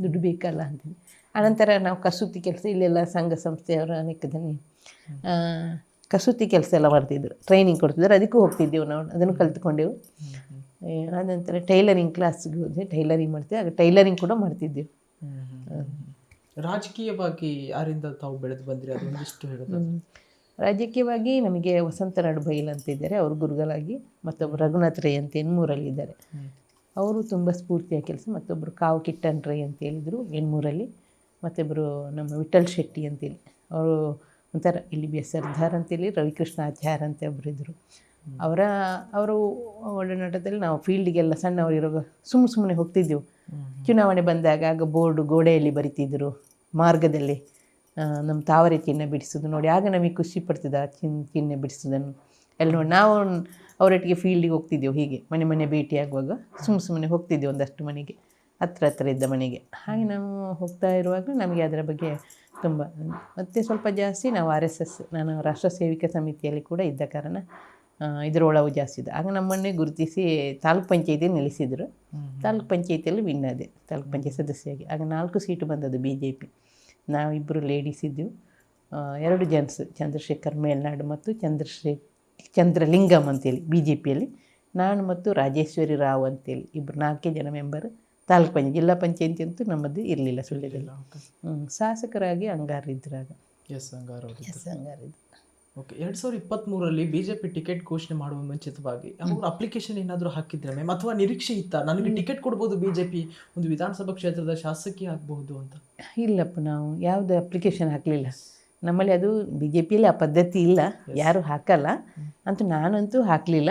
ದುಡ್ಡು ಬೇಕಲ್ಲ ಅಂತೇಳಿ. ಆನಂತರ ನಾವು ಕಸೂತಿ ಕೆಲಸ, ಇಲ್ಲೆಲ್ಲ ಸಂಘ ಸಂಸ್ಥೆಯವರ ಅನೇಕದಲ್ಲಿ ಕಸೂತಿ ಕೆಲಸ ಎಲ್ಲ ಮಾಡ್ತಿದ್ರು, ಟ್ರೈನಿಂಗ್ ಕೊಡ್ತಿದ್ರು. ಅದಕ್ಕೂ ಹೋಗ್ತಿದ್ದೆವು ನಾವು, ಅದನ್ನು ಕಲಿತ್ಕೊಂಡೆವು. ಆನಂತರ ಟೈಲರಿಂಗ್ ಕ್ಲಾಸ್ಗೆ ಹೋದೆ, ಟೈಲರಿಂಗ್ ಮಾಡ್ತೀವಿ. ಆಗ ಟೈಲರಿಂಗ್ ಕೂಡ ಮಾಡ್ತಿದ್ದೆವು. ರಾಜಕೀಯವಾಗಿ ಯಾರಿಂದ ತಾವು ಬೆಳೆದು ಬಂದ್ರಿ ಅದೊಂದಿಷ್ಟು ಹೇಳೋದು. ರಾಜಕೀಯವಾಗಿ ನಮಗೆ ವಸಂತನಾಡು ಬೈಲ್ ಅಂತ ಇದ್ದಾರೆ, ಅವರು ಗುರುಗಳಾಗಿ. ಮತ್ತೊಬ್ಬರು ರಘುನಾಥ್ ರೈ ಅಂತ ಎಣ್ಮೂರಲ್ಲಿದ್ದಾರೆ, ಅವರು ತುಂಬ ಸ್ಫೂರ್ತಿಯ ಕೆಲಸ. ಮತ್ತೊಬ್ಬರು ಕಾವು ಕಿಟ್ಟನ್ ರೈ ಅಂತ ಹೇಳಿದರು ಎಣ್ಮೂರಲ್ಲಿ. ಮತ್ತೊಬ್ಬರು ನಮ್ಮ ವಿಠಲ್ ಶೆಟ್ಟಿ ಅಂತೇಳಿ, ಅವರು ಒಂಥರ ಇಲ್ಲಿ ಬಿ ಎಸ್ ಸರ್ದಾರ್ ಅಂತೇಳಿ ರವಿಕೃಷ್ಣ ಆಚಾರ್ ಅಂತ ಒಬ್ಬರಿದ್ದರು. ಅವರು ಒಡನಾಟದಲ್ಲಿ ನಾವು ಫೀಲ್ಡಿಗೆಲ್ಲ ಸಣ್ಣವರಿರುವಾಗ ಸುಮ್ಮನೆ ಹೋಗ್ತಿದ್ದೆವು. ಚುನಾವಣೆ ಬಂದಾಗ ಆಗ ಬೋರ್ಡು ಗೋಡೆಯಲ್ಲಿ ಬರಿತಿದ್ದರು, ಮಾರ್ಗದಲ್ಲಿ ನಮ್ಮ ತಾವರೆ ಚಿಹ್ನೆ ಬಿಡಿಸೋದು ನೋಡಿ. ಆಗ ನಮಗೆ ಖುಷಿ ಪಡ್ತಿದ್ದ ಚಿಹ್ನೆ ಬಿಡಿಸೋದನ್ನು ಎಲ್ಲ ನೋಡಿ. ನಾವು ಅವರೊಟ್ಟಿಗೆ ಫೀಲ್ಡಿಗೆ ಹೋಗ್ತಿದ್ದೆವು. ಹೀಗೆ ಮನೆ ಭೇಟಿಯಾಗುವಾಗ ಸುಮ್ಮನೆ ಹೋಗ್ತಿದ್ದೆವು, ಒಂದಷ್ಟು ಮನೆಗೆ, ಹತ್ರ ಇದ್ದ ಮನೆಗೆ. ಹಾಗೆ ನಾವು ಹೋಗ್ತಾ ಇರುವಾಗ ನಮಗೆ ಅದರ ಬಗ್ಗೆ ತುಂಬ ಮತ್ತು ಸ್ವಲ್ಪ ಜಾಸ್ತಿ ನಾವು RSS, ನಾನು ರಾಷ್ಟ್ರ ಸೇವಿಕಾ ಸಮಿತಿಯಲ್ಲಿ ಕೂಡ ಇದ್ದ ಕಾರಣ ಇದರ ಒಳವು ಜಾಸ್ತಿ ಇದೆ. ಆಗ ನಮ್ಮನ್ನೇ ಗುರುತಿಸಿ ತಾಲೂಕ್ ಪಂಚಾಯತಿಯಲ್ಲಿ ನಿಲ್ಲಿಸಿದರು. ತಾಲೂಕ್ ಪಂಚಾಯತಿಯಲ್ಲಿ ವಿನ್ ಆದೆ, ತಾಲೂಕ್ ಪಂಚಾಯತ್ ಸದಸ್ಯರಾಗಿ. ಆಗ 4 ಸೀಟು ಬಂದದ್ದು BJP. ನಾವಿಬ್ಬರು ಲೇಡೀಸ್ ಇದ್ದೆವು, 2 ಜೆಂಟ್ಸ್, ಚಂದ್ರಶೇಖರ್ ಮೇಲ್ನಾಡು ಮತ್ತು ಚಂದ್ರಲಿಂಗಮ್ ಅಂತೇಳಿ BJPಯಲ್ಲಿ. ನಾನು ಮತ್ತು ರಾಜೇಶ್ವರಿ ರಾವ್ ಅಂತೇಳಿ ಇಬ್ಬರು 4 ಜನ ಮೆಂಬರ್. ತಾಲೂಕ್ ಪಂಚಾಯತ್, ಜಿಲ್ಲಾ ಪಂಚಾಯತಿ ಅಂತೂ ನಮ್ಮದು ಇರಲಿಲ್ಲ ಸುಳ್ಳ್ಯದಲ್ಲಿ. ಶಾಸಕರಾಗಿ ಅಂಗಾರಿದ್ರಾಗ. ಅಂಗಾರಿದ್ರು. ಓಕೆ, 2023ರಲ್ಲಿ BJP ಟಿಕೆಟ್ ಘೋಷಣೆ ಮಾಡುವ ಮುಂಚಿತವಾಗಿ ಅವರು ಅಪ್ಲಿಕೇಶನ್ ಏನಾದರೂ ಹಾಕಿದ್ರೆ ಮ್ಯಾಮ್, ಅಥವಾ ನಿರೀಕ್ಷೆ ಇತ್ತಾ ನನಗೆ ಟಿಕೆಟ್ ಕೊಡ್ಬೋದು BJP ಒಂದು ವಿಧಾನಸಭಾ ಕ್ಷೇತ್ರದ ಶಾಸಕಿ ಆಗಬಹುದು ಅಂತ? ಇಲ್ಲಪ್ಪ, ನಾವು ಯಾವುದು ಅಪ್ಲಿಕೇಶನ್ ಹಾಕಲಿಲ್ಲ. ನಮ್ಮಲ್ಲಿ ಅದು BJPಯಲ್ಲಿ ಆ ಪದ್ಧತಿ ಇಲ್ಲ, ಯಾರು ಹಾಕಲ್ಲ ಅಂತೂ. ನಾನಂತೂ ಹಾಕಲಿಲ್ಲ,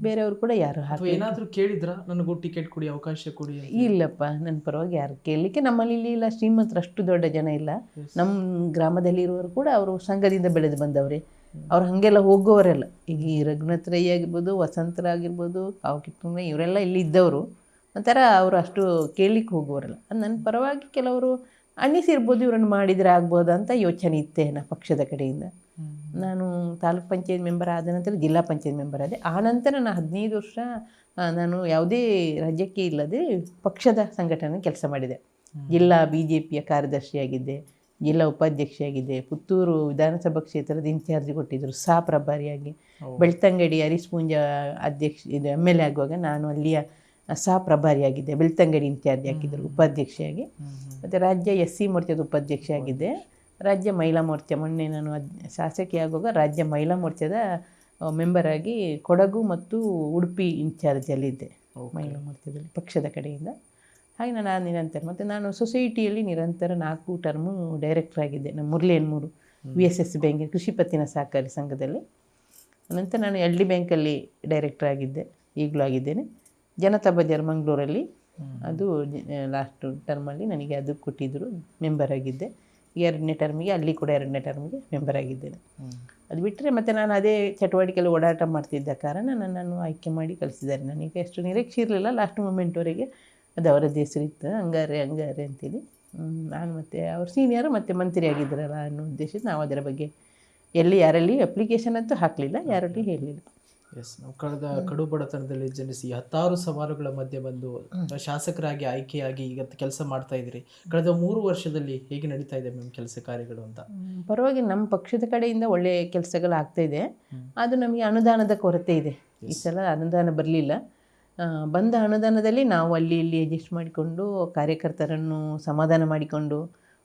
ಬೇರೆಯವರು ಕೂಡ ಯಾರು ಹಾಕಲಿಲ್ಲ. ಏನಾದರೂ ಕೇಳಿದ್ರ ನನಗೂ ಟಿಕೆಟ್ ಕೊಡಿ, ಅವಕಾಶ ಕೊಡಿ? ಇಲ್ಲಪ್ಪ, ನನ್ನ ಪರವಾಗಿ ಯಾರು ಕೇಳಲಿಕ್ಕೆ ನಮ್ಮಲ್ಲಿ ಇಲ್ಲಿ ಇಲ್ಲ. ಶ್ರೀಮಂತರು ಅಷ್ಟು ದೊಡ್ಡ ಜನ ಇಲ್ಲ. ನಮ್ಮ ಗ್ರಾಮದಲ್ಲಿ ಇರುವವರು ಕೂಡ ಅವರು ಸಂಘದಿಂದ ಬೆಳೆದು ಬಂದವರೇ, ಅವ್ರು ಹಾಗೆಲ್ಲ ಹೋಗೋವರೆಲ್ಲ. ಈಗ ಈ ರಘುನಾಥ್ ರೈ ಆಗಿರ್ಬೋದು, ವಸಂತರಾಗಿರ್ಬೋದು, ಕಾವು ಕಿಟ್ಟನ್ ರೈ, ಇವರೆಲ್ಲ ಇಲ್ಲಿ ಇದ್ದವರು. ಒಂಥರ ಅವರು ಅಷ್ಟು ಕೇಳಲಿಕ್ಕೆ ಹೋಗುವವರಲ್ಲ. ನನ್ನ ಪರವಾಗಿ ಕೆಲವರು ಅನ್ನಿಸಿರ್ಬೋದು, ಇವರನ್ನು ಮಾಡಿದರೆ ಆಗ್ಬೋದು ಅಂತ ಯೋಚನೆ ಇತ್ತೇ ನನ್ನ ಪಕ್ಷದ ಕಡೆಯಿಂದ. ನಾನು ತಾಲೂಕ್ ಪಂಚಾಯತ್ ಮೆಂಬರ್ ಆದ ನಂತರ ಜಿಲ್ಲಾ ಪಂಚಾಯತ್ ಮೆಂಬರ್ ಆದೆ. ಆ ನಂತರ ನಾನು 15 ವರ್ಷ ನಾನು ಯಾವುದೇ ರಾಜ್ಯಕ್ಕೆ ಇಲ್ಲದೆ ಪಕ್ಷದ ಸಂಘಟನೆ ಕೆಲಸ ಮಾಡಿದೆ. ಜಿಲ್ಲಾ BJPಯ ಕಾರ್ಯದರ್ಶಿಯಾಗಿದ್ದೆ, ಜಿಲ್ಲಾ ಉಪಾಧ್ಯಕ್ಷೆಯಾಗಿದ್ದೆ. ಪುತ್ತೂರು ವಿಧಾನಸಭಾ ಕ್ಷೇತ್ರದ ಇನ್ಚಾರ್ಜ್ ಕೊಟ್ಟಿದ್ದರು ಪ್ರಭಾರಿಯಾಗಿ. ಬೆಳ್ತಂಗಡಿ ಹರಿಸ್ಪುಂಜ ಇದು MLA ಆಗುವಾಗ ನಾನು ಅಲ್ಲಿಯ ಪ್ರಭಾರಿಯಾಗಿದ್ದೆ. ಬೆಳ್ತಂಗಡಿ ಇನ್ಚಾರ್ಜ್ ಹಾಕಿದ್ದರು ಉಪಾಧ್ಯಕ್ಷೆಯಾಗಿ. ಮತ್ತು ರಾಜ್ಯ SC ಮೋರ್ಚಾದ ಉಪಾಧ್ಯಕ್ಷೆ ಆಗಿದ್ದೆ. ರಾಜ್ಯ ಮಹಿಳಾ ಮೋರ್ಚಾ, ಮೊನ್ನೆ ನಾನು ಶಾಸಕಿಯಾಗುವಾಗ ರಾಜ್ಯ ಮಹಿಳಾ ಮೋರ್ಚಾದ ಮೆಂಬರಾಗಿ ಕೊಡಗು ಮತ್ತು ಉಡುಪಿ ಇನ್ಚಾರ್ಜಲ್ಲಿದ್ದೆ ಮಹಿಳಾ ಮೋರ್ಚಾದಲ್ಲಿ ಪಕ್ಷದ ಕಡೆಯಿಂದ. ಹಾಗೆ ನಾನು ನಿರಂತರ, ಮತ್ತು ನಾನು ಸೊಸೈಟಿಯಲ್ಲಿ ನಿರಂತರ 4 ಟರ್ಮು ಡೈರೆಕ್ಟರ್ ಆಗಿದ್ದೆ. ನಮ್ಮ ಮುರಳಿ ಎಣ್ಮೂರು VSS ಬ್ಯಾಂಕಿನ ಕೃಷಿ ಪತ್ತಿನ ಸಹಕಾರಿ ಸಂಘದಲ್ಲಿ. ನಂತರ ನಾನು LD ಬ್ಯಾಂಕಲ್ಲಿ ಡೈರೆಕ್ಟರ್ ಆಗಿದ್ದೆ, ಈಗಲೂ ಆಗಿದ್ದೇನೆ. ಜನತಾ ಬಜಾರ್ ಮಂಗಳೂರಲ್ಲಿ, ಅದು ಲಾಸ್ಟ್ ಟರ್ಮಲ್ಲಿ ನನಗೆ ಅದು ಕೊಟ್ಟಿದ್ದರು, ಮೆಂಬರ್ ಆಗಿದ್ದೆ. 2ನೇ ಟರ್ಮಿಗೆ ಅಲ್ಲಿ ಕೂಡ 2ನೇ ಟರ್ಮಿಗೆ ಮೆಂಬರ್ ಆಗಿದ್ದೇನೆ. ಅದು ಬಿಟ್ಟರೆ ಮತ್ತು ನಾನು ಅದೇ ಚಟುವಟಿಕೆಯಲ್ಲಿ ಓಡಾಟ ಮಾಡ್ತಿದ್ದ ಕಾರಣ ನನ್ನನ್ನು ಆಯ್ಕೆ ಮಾಡಿ ಕಳಿಸಿದ್ದಾರೆ. ನನಗೆ ಅಷ್ಟು ನಿರೀಕ್ಷೆ ಇರಲಿಲ್ಲ. ಲಾಸ್ಟ್ ಮೂಮೆಂಟ್ವರೆಗೆ ಅದು ಅವರದ್ದು ಹೆಸರಿತ್ತು, ಹಂಗಾರೆ ಅಂತೇಳಿ. ನಾನು ಮತ್ತು ಅವ್ರ ಸೀನಿಯರು ಮತ್ತು ಮಂತ್ರಿ ಆಗಿದ್ದರಲ್ಲ ಅನ್ನೋ ಉದ್ದೇಶದ ನಾವು ಅದರ ಬಗ್ಗೆ ಯಾರಲ್ಲಿ ಅಪ್ಲಿಕೇಶನ್ ಅಂತೂ ಹಾಕಲಿಲ್ಲ, ಯಾರಲ್ಲಿ ಹೇಳಲಿಲ್ಲ. ನಾವು ಕಳೆದ ಕಡು ಬಡತನದಲ್ಲಿ ಜನಿಸಿ 10 ಸವಾಲುಗಳ ಮಧ್ಯೆ ಬಂದು ಶಾಸಕರಾಗಿ ಆಯ್ಕೆಯಾಗಿ ಈಗ ಕೆಲಸ ಮಾಡ್ತಾ ಇದ್ದೀರಿ. ಕಳೆದ 3 ವರ್ಷದಲ್ಲಿ ಹೇಗೆ ನಡೀತಾ ಇದೆ ಮ್ಯಾಮ್ ಕೆಲಸ ಕಾರ್ಯಗಳು ಅಂತ? ಪರವಾಗಿ ನಮ್ಮ ಪಕ್ಷದ ಕಡೆಯಿಂದ ಒಳ್ಳೆಯ ಕೆಲಸಗಳು ಆಗ್ತಾ ಇದೆ. ಅದು ನಮಗೆ ಅನುದಾನದ ಕೊರತೆ ಇದೆ. ಈ ಸಲ ಅನುದಾನ ಬರಲಿಲ್ಲ. ಬಂದ ಅನುದಾನದಲ್ಲಿ ನಾವು ಅಲ್ಲಿ ಇಲ್ಲಿ ಅಡ್ಜಸ್ಟ್ ಮಾಡಿಕೊಂಡು ಕಾರ್ಯಕರ್ತರನ್ನು ಸಮಾಧಾನ ಮಾಡಿಕೊಂಡು,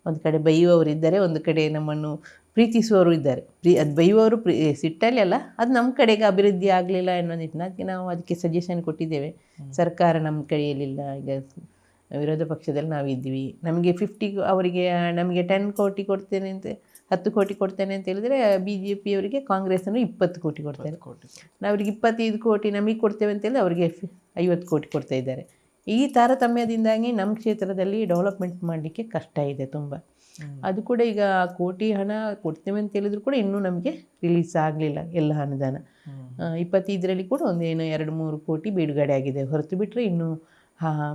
ಒಂದು ಕಡೆ ಬೈಯುವವರಿದ್ದಾರೆ, ಒಂದು ಕಡೆ ನಮ್ಮನ್ನು ಪ್ರೀತಿಸುವವರು ಇದ್ದಾರೆ. ಅದು ಬೈಯುವವರು ಸಿಟ್ಟಲ್ಲಿ ಅಲ್ಲ, ಅದು ನಮ್ಮ ಕಡೆಗೆ ಅಭಿವೃದ್ಧಿ ಆಗಲಿಲ್ಲ ಅನ್ನೋ ನಿಟ್ಟಿನಲ್ಲಿ ನಾವು ಅದಕ್ಕೆ ಸಜೆಷನ್ ಕೊಟ್ಟಿದ್ದೇವೆ. ಸರ್ಕಾರ ನಮ್ಮ ಕೈಯಲ್ಲಿಲ್ಲ, ಈಗ ವಿರೋಧ ಪಕ್ಷದಲ್ಲಿ ನಾವಿದ್ದೀವಿ, ನಮಗೆ 50 ಅವರಿಗೆ ನಮಗೆ 10 ಕೋಟಿ ಕೊಡ್ತೇನೆ ಅಂತ, 10 ಕೋಟಿ ಕೊಡ್ತೇನೆ ಅಂತ ಹೇಳಿದರೆ BJPಯವರಿಗೆ ಕಾಂಗ್ರೆಸ್ಸನ್ನು 20 ಕೋಟಿ ಕೊಡ್ತಾರೆ. ನಾವು ಅವ್ರಿಗೆ 25 ಕೋಟಿ ನಮಗೆ ಕೊಡ್ತೇವೆ ಅಂತೇಳಿ ಅವರಿಗೆ 50 ಕೋಟಿ ಕೊಡ್ತಾ ಇದ್ದಾರೆ. ಈ ತಾರತಮ್ಯದಿಂದಾಗಿ ನಮ್ಮ ಕ್ಷೇತ್ರದಲ್ಲಿ ಡೆವಲಪ್ಮೆಂಟ್ ಮಾಡಲಿಕ್ಕೆ ಕಷ್ಟ ಇದೆ ತುಂಬ. ಅದು ಕೂಡ ಈಗ ಕೋಟಿ ಹಣ ಕೊಡ್ತೇವೆ ಅಂತ ಹೇಳಿದ್ರು ಕೂಡ ಇನ್ನೂ ನಮಗೆ ರಿಲೀಸ್ ಆಗಲಿಲ್ಲ ಎಲ್ಲ ಅನುದಾನ. 25ರಲ್ಲಿ ಕೂಡ ಒಂದೇನು 2-3 ಕೋಟಿ ಬಿಡುಗಡೆ ಆಗಿದೆ, ಹೊರತು ಬಿಟ್ಟರೆ ಇನ್ನೂ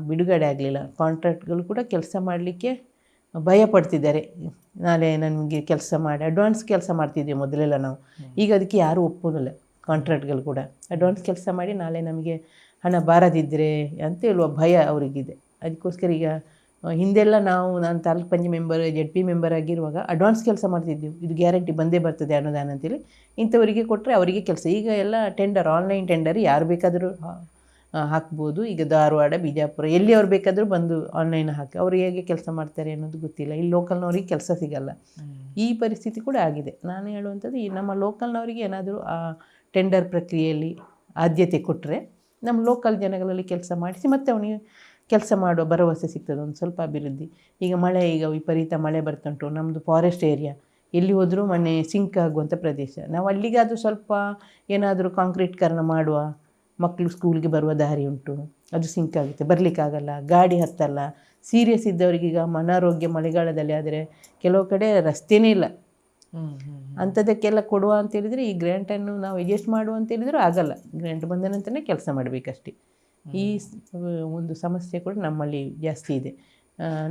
ಬಿಡುಗಡೆ ಆಗಲಿಲ್ಲ. ಕಾಂಟ್ರಾಕ್ಟ್ಗಳು ಕೂಡ ಕೆಲಸ ಮಾಡಲಿಕ್ಕೆ ಭಯ ಪಡ್ತಿದ್ದಾರೆ. ನಾಳೆ ನನಗೆ ಕೆಲಸ ಮಾಡಿ, ಅಡ್ವಾನ್ಸ್ ಕೆಲಸ ಮಾಡ್ತಿದ್ದೀವಿ ಮೊದಲೆಲ್ಲ ನಾವು, ಈಗ ಅದಕ್ಕೆ ಯಾರೂ ಒಪ್ಪೋದಿಲ್ಲ. ಕಾಂಟ್ರಾಕ್ಟ್ಗಳು ಕೂಡ ಅಡ್ವಾನ್ಸ್ ಕೆಲಸ ಮಾಡಿ ನಾಳೆ ನಮಗೆ ಹಣ ಬಾರದಿದ್ದರೆ ಅಂತ ಹೇಳುವ ಭಯ ಅವರಿಗಿದೆ. ಅದಕ್ಕೋಸ್ಕರ ಈಗ ಹಿಂದೆಲ್ಲ ನಾನು taluk panchayat member, ZP member ಆಗಿರುವಾಗ ಅಡ್ವಾನ್ಸ್ ಕೆಲಸ ಮಾಡ್ತಿದ್ದೀವಿ, ಇದು ಗ್ಯಾರಂಟಿ ಬಂದೇ ಬರ್ತದೆ ಅನುದಾನ ಅಂತೇಳಿ. ಇಂಥವರಿಗೆ ಕೊಟ್ಟರೆ ಅವರಿಗೆ ಕೆಲಸ. ಈಗ ಎಲ್ಲ ಟೆಂಡರ್, ಆನ್ಲೈನ್ ಟೆಂಡರ್, ಯಾರು ಬೇಕಾದರೂ ಹಾಕ್ಬೋದು. ಈಗ ಧಾರವಾಡ, ಬಿಜಾಪುರ ಎಲ್ಲಿ ಅವ್ರು ಬೇಕಾದರೂ ಬಂದು ಆನ್ಲೈನ್ ಹಾಕಿ ಅವ್ರು ಹೇಗೆ ಕೆಲಸ ಮಾಡ್ತಾರೆ ಅನ್ನೋದು ಗೊತ್ತಿಲ್ಲ. ಇಲ್ಲಿ ಲೋಕಲ್ನವ್ರಿಗೆ ಕೆಲಸ ಸಿಗಲ್ಲ. ಈ ಪರಿಸ್ಥಿತಿ ಕೂಡ ಆಗಿದೆ. ನಾನು ಹೇಳುವಂಥದ್ದು ಈ ನಮ್ಮ ಲೋಕಲ್ನವರಿಗೆ ಏನಾದರೂ ಆ ಟೆಂಡರ್ ಪ್ರಕ್ರಿಯೆಯಲ್ಲಿ ಆದ್ಯತೆ ಕೊಟ್ಟರೆ ನಮ್ಮ ಲೋಕಲ್ ಜನಗಳಲ್ಲಿ ಕೆಲಸ ಮಾಡಿಸಿ ಮತ್ತು ಅವನಿಗೆ ಕೆಲಸ ಮಾಡುವ ಭರವಸೆ ಸಿಗ್ತದೆ, ಒಂದು ಸ್ವಲ್ಪ ಅಭಿವೃದ್ಧಿ. ಈಗ ವಿಪರೀತ ಮಳೆ ಬರ್ತುಂಟು. ನಮ್ಮದು ಫಾರೆಸ್ಟ್ ಏರಿಯಾ, ಎಲ್ಲಿ ಹೋದರೂ ಮನೆ ಸಿಂಕ್ ಆಗುವಂಥ ಪ್ರದೇಶ. ನಾವು ಅಲ್ಲಿಗೆ ಅದು ಸ್ವಲ್ಪ ಏನಾದರೂ ಕಾಂಕ್ರೀಟ್ಕರಣ ಮಾಡುವ, ಮಕ್ಕಳು ಸ್ಕೂಲ್ಗೆ ಬರುವ ದಾರಿ ಉಂಟು, ಅದು ಸಿಂಕ್ ಆಗುತ್ತೆ, ಬರಲಿಕ್ಕಾಗಲ್ಲ, ಗಾಡಿ ಹತ್ತಲ್ಲ. ಸೀರಿಯಸ್ ಇದ್ದವರಿಗೀಗ ಅನಾರೋಗ್ಯ ಮಳೆಗಾಲದಲ್ಲಿ ಆದರೆ ಕೆಲವು ಕಡೆ ರಸ್ತೆಯೇ ಇಲ್ಲ. ಅಂಥದ್ದಕ್ಕೆಲ್ಲ ಕೊಡುವ ಅಂತೇಳಿದರೆ ಈ ಗ್ರ್ಯಾಂಟನ್ನು ನಾವು ಅಡ್ಜಸ್ಟ್ ಮಾಡುವ ಅಂತೇಳಿದರೂ ಆಗಲ್ಲ. ಗ್ರ್ಯಾಂಟ್ ಬಂದ ನಂತರನೇ ಕೆಲಸ ಮಾಡಬೇಕಷ್ಟೇ. ಈ ಒಂದು ಸಮಸ್ಯೆ ಕೂಡ ನಮ್ಮಲ್ಲಿ ಜಾಸ್ತಿ ಇದೆ.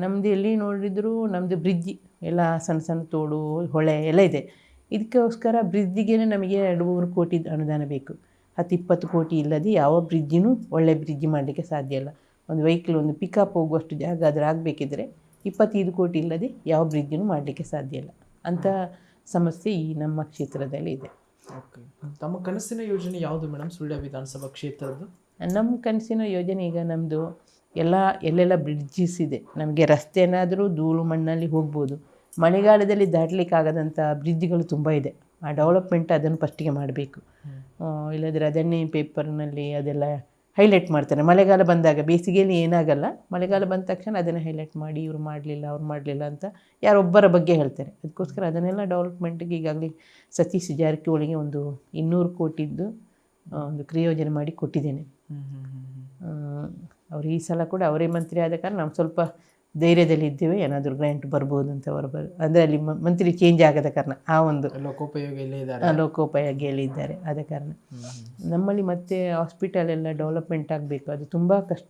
ನಮ್ಮದು ಎಲ್ಲಿ ನೋಡಿದರೂ ನಮ್ಮದು ಬ್ರಿಡ್ಜಿ ಎಲ್ಲ ಸಣ್ಣ ಸಣ್ಣ ತೋಡು, ಹೊಳೆ ಎಲ್ಲ ಇದೆ. ಇದಕ್ಕೋಸ್ಕರ ಬ್ರಿಡ್ಜಿಗೆ ನಮಗೆ 2-3 ಕೋಟಿ ಅನುದಾನ ಬೇಕು. 10-20 ಕೋಟಿ ಇಲ್ಲದೆ ಯಾವ ಬ್ರಿಡ್ಜಿನೂ ಒಳ್ಳೆ ಬ್ರಿಡ್ಜಿ ಮಾಡಲಿಕ್ಕೆ ಸಾಧ್ಯ ಇಲ್ಲ. ಒಂದು ವೆಹಿಕಲ್, ಒಂದು ಪಿಕಪ್ ಹೋಗುವಷ್ಟು ಜಾಗ ಆದರೆ ಆಗಬೇಕಿದ್ರೆ 25 ಕೋಟಿ ಇಲ್ಲದೆ ಯಾವ ಬ್ರಿಡ್ಜಿನೂ ಮಾಡಲಿಕ್ಕೆ ಸಾಧ್ಯ ಇಲ್ಲ. ಅಂಥ ಸಮಸ್ಯೆ ಈ ನಮ್ಮ ಕ್ಷೇತ್ರದಲ್ಲಿ ಇದೆ. ಓಕೆ, ತಮ್ಮ ಕನಸಿನ ಯೋಜನೆ ಯಾವುದು ಮೇಡಮ್ ಸುಳ್ಯ ವಿಧಾನಸಭಾ ಕ್ಷೇತ್ರದ್ದು? ನಮ್ಮ ಕನಸಿನ ಯೋಜನೆ ಈಗ ನಮ್ಮದು ಎಲ್ಲೆಲ್ಲ ಬ್ರಿಡ್ಜಸ್ ಇದೆ. ನಮಗೆ ರಸ್ತೆ ಏನಾದರೂ ಧೂಳು ಮಣ್ಣಲ್ಲಿ ಹೋಗ್ಬೋದು. ಮಳೆಗಾಲದಲ್ಲಿ ದಾಟಲಿಕ್ಕಾಗದಂಥ ಬ್ರಿಡ್ಜ್ಗಳು ತುಂಬ ಇದೆ. ಆ ಡೆವಲಪ್ಮೆಂಟ್ ಅದನ್ನು ಫಸ್ಟಿಗೆ ಮಾಡಬೇಕು. ಇಲ್ಲದ್ರೆ ಅದನ್ನೇ ಪೇಪರ್ನಲ್ಲಿ ಅದೆಲ್ಲ ಹೈಲೈಟ್ ಮಾಡ್ತಾರೆ. ಮಳೆಗಾಲ ಬಂದಾಗ, ಬೇಸಿಗೆಯಲ್ಲಿ ಏನಾಗಲ್ಲ, ಮಳೆಗಾಲ ಬಂದ ತಕ್ಷಣ ಅದನ್ನು ಹೈಲೈಟ್ ಮಾಡಿ ಇವ್ರು ಮಾಡಲಿಲ್ಲ, ಅವ್ರು ಮಾಡಲಿಲ್ಲ ಅಂತ ಯಾರೊಬ್ಬರ ಬಗ್ಗೆ ಹೇಳ್ತಾರೆ. ಅದಕ್ಕೋಸ್ಕರ ಅದನ್ನೆಲ್ಲ ಡೆವಲಪ್ಮೆಂಟ್ಗೆ ಈಗಾಗಲೇ ಸತೀಶ್ ಜಾರಕಿಹೊಳಿಗೆ ಒಂದು 200 ಕೋಟಿದ್ದು ಒಂದು ಕ್ರಿಯೋಜನೆ ಮಾಡಿ ಕೊಟ್ಟಿದ್ದೇನೆ. ಅವರು ಈ ಸಲ ಕೂಡ ಅವರೇ ಮಂತ್ರಿ ಆದ ಕಾರಣ ನಾವು ಸ್ವಲ್ಪ ಧೈರ್ಯದಲ್ಲಿ ಇದ್ದೇವೆ, ಏನಾದರೂ ಗ್ರ್ಯಾಂಟ್ ಬರ್ಬೋದು ಅಂತ. ಅಂದರೆ ಅಲ್ಲಿ ಮಂತ್ರಿ ಚೇಂಜ್ ಆಗದ ಕಾರಣ ಆ ಒಂದು ಲೋಕೋಪಯೋಗಿಯಲ್ಲಿ ಇದ್ದಾರೆ. ಆದ ಕಾರಣ ನಮ್ಮಲ್ಲಿ ಮತ್ತೆ ಹಾಸ್ಪಿಟಲ್ ಎಲ್ಲ ಡೆವಲಪ್ಮೆಂಟ್ ಆಗಬೇಕು. ಅದು ತುಂಬ ಕಷ್ಟ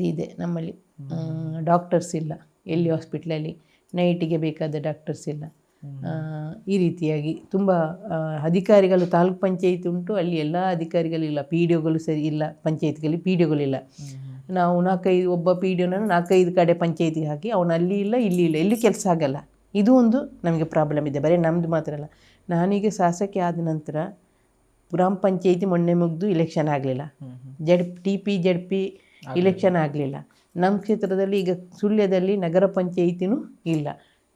ಇದೆ ನಮ್ಮಲ್ಲಿ. ಡಾಕ್ಟರ್ಸ್ ಇಲ್ಲ ಎಲ್ಲಿ ಹಾಸ್ಪಿಟ್ಲಲ್ಲಿ, ನೈಟಿಗೆ ಬೇಕಾದ ಡಾಕ್ಟರ್ಸ್ ಇಲ್ಲ. ಈ ರೀತಿಯಾಗಿ ತುಂಬ ಅಧಿಕಾರಿಗಳು, ತಾಲೂಕು ಪಂಚಾಯತಿ ಉಂಟು, ಅಲ್ಲಿ ಎಲ್ಲ ಅಧಿಕಾರಿಗಳಿಲ್ಲ, ಪಿ ಡಿ ಒಗಳು ಸರಿ ಇಲ್ಲ, ಪಂಚಾಯತ್ಗಳಲ್ಲಿ ಪಿ ಡಿ ಒಗಳಿಲ್ಲ. ನಾವು 4-5 ಒಬ್ಬ ಪಿ ಡಿ ಒನನ್ನು 4-5 ಕಡೆ ಪಂಚಾಯತಿಗೆ ಹಾಕಿ ಅವನು ಅಲ್ಲಿ ಇಲ್ಲ, ಇಲ್ಲಿ ಇಲ್ಲ, ಎಲ್ಲಿ ಕೆಲಸ ಆಗಲ್ಲ. ಇದು ಒಂದು ನಮಗೆ ಪ್ರಾಬ್ಲಮ್ ಇದೆ. ಬರೀ ನಮ್ಮದು ಮಾತ್ರ ಅಲ್ಲ. ನಾನೀಗ ಶಾಸಕಿ ಆದ ನಂತರ ಗ್ರಾಮ ಪಂಚಾಯತಿ ಮೊನ್ನೆ ಮುಗಿದು ಇಲೆಕ್ಷನ್ ಆಗಲಿಲ್ಲ, ಜಡ್ ಪಿ ಇಲೆಕ್ಷನ್ ಆಗಲಿಲ್ಲ. ನಮ್ಮ ಕ್ಷೇತ್ರದಲ್ಲಿ ಈಗ ಸುಳ್ಯದಲ್ಲಿ ನಗರ ಪಂಚಾಯತಿನೂ ಇಲ್ಲ.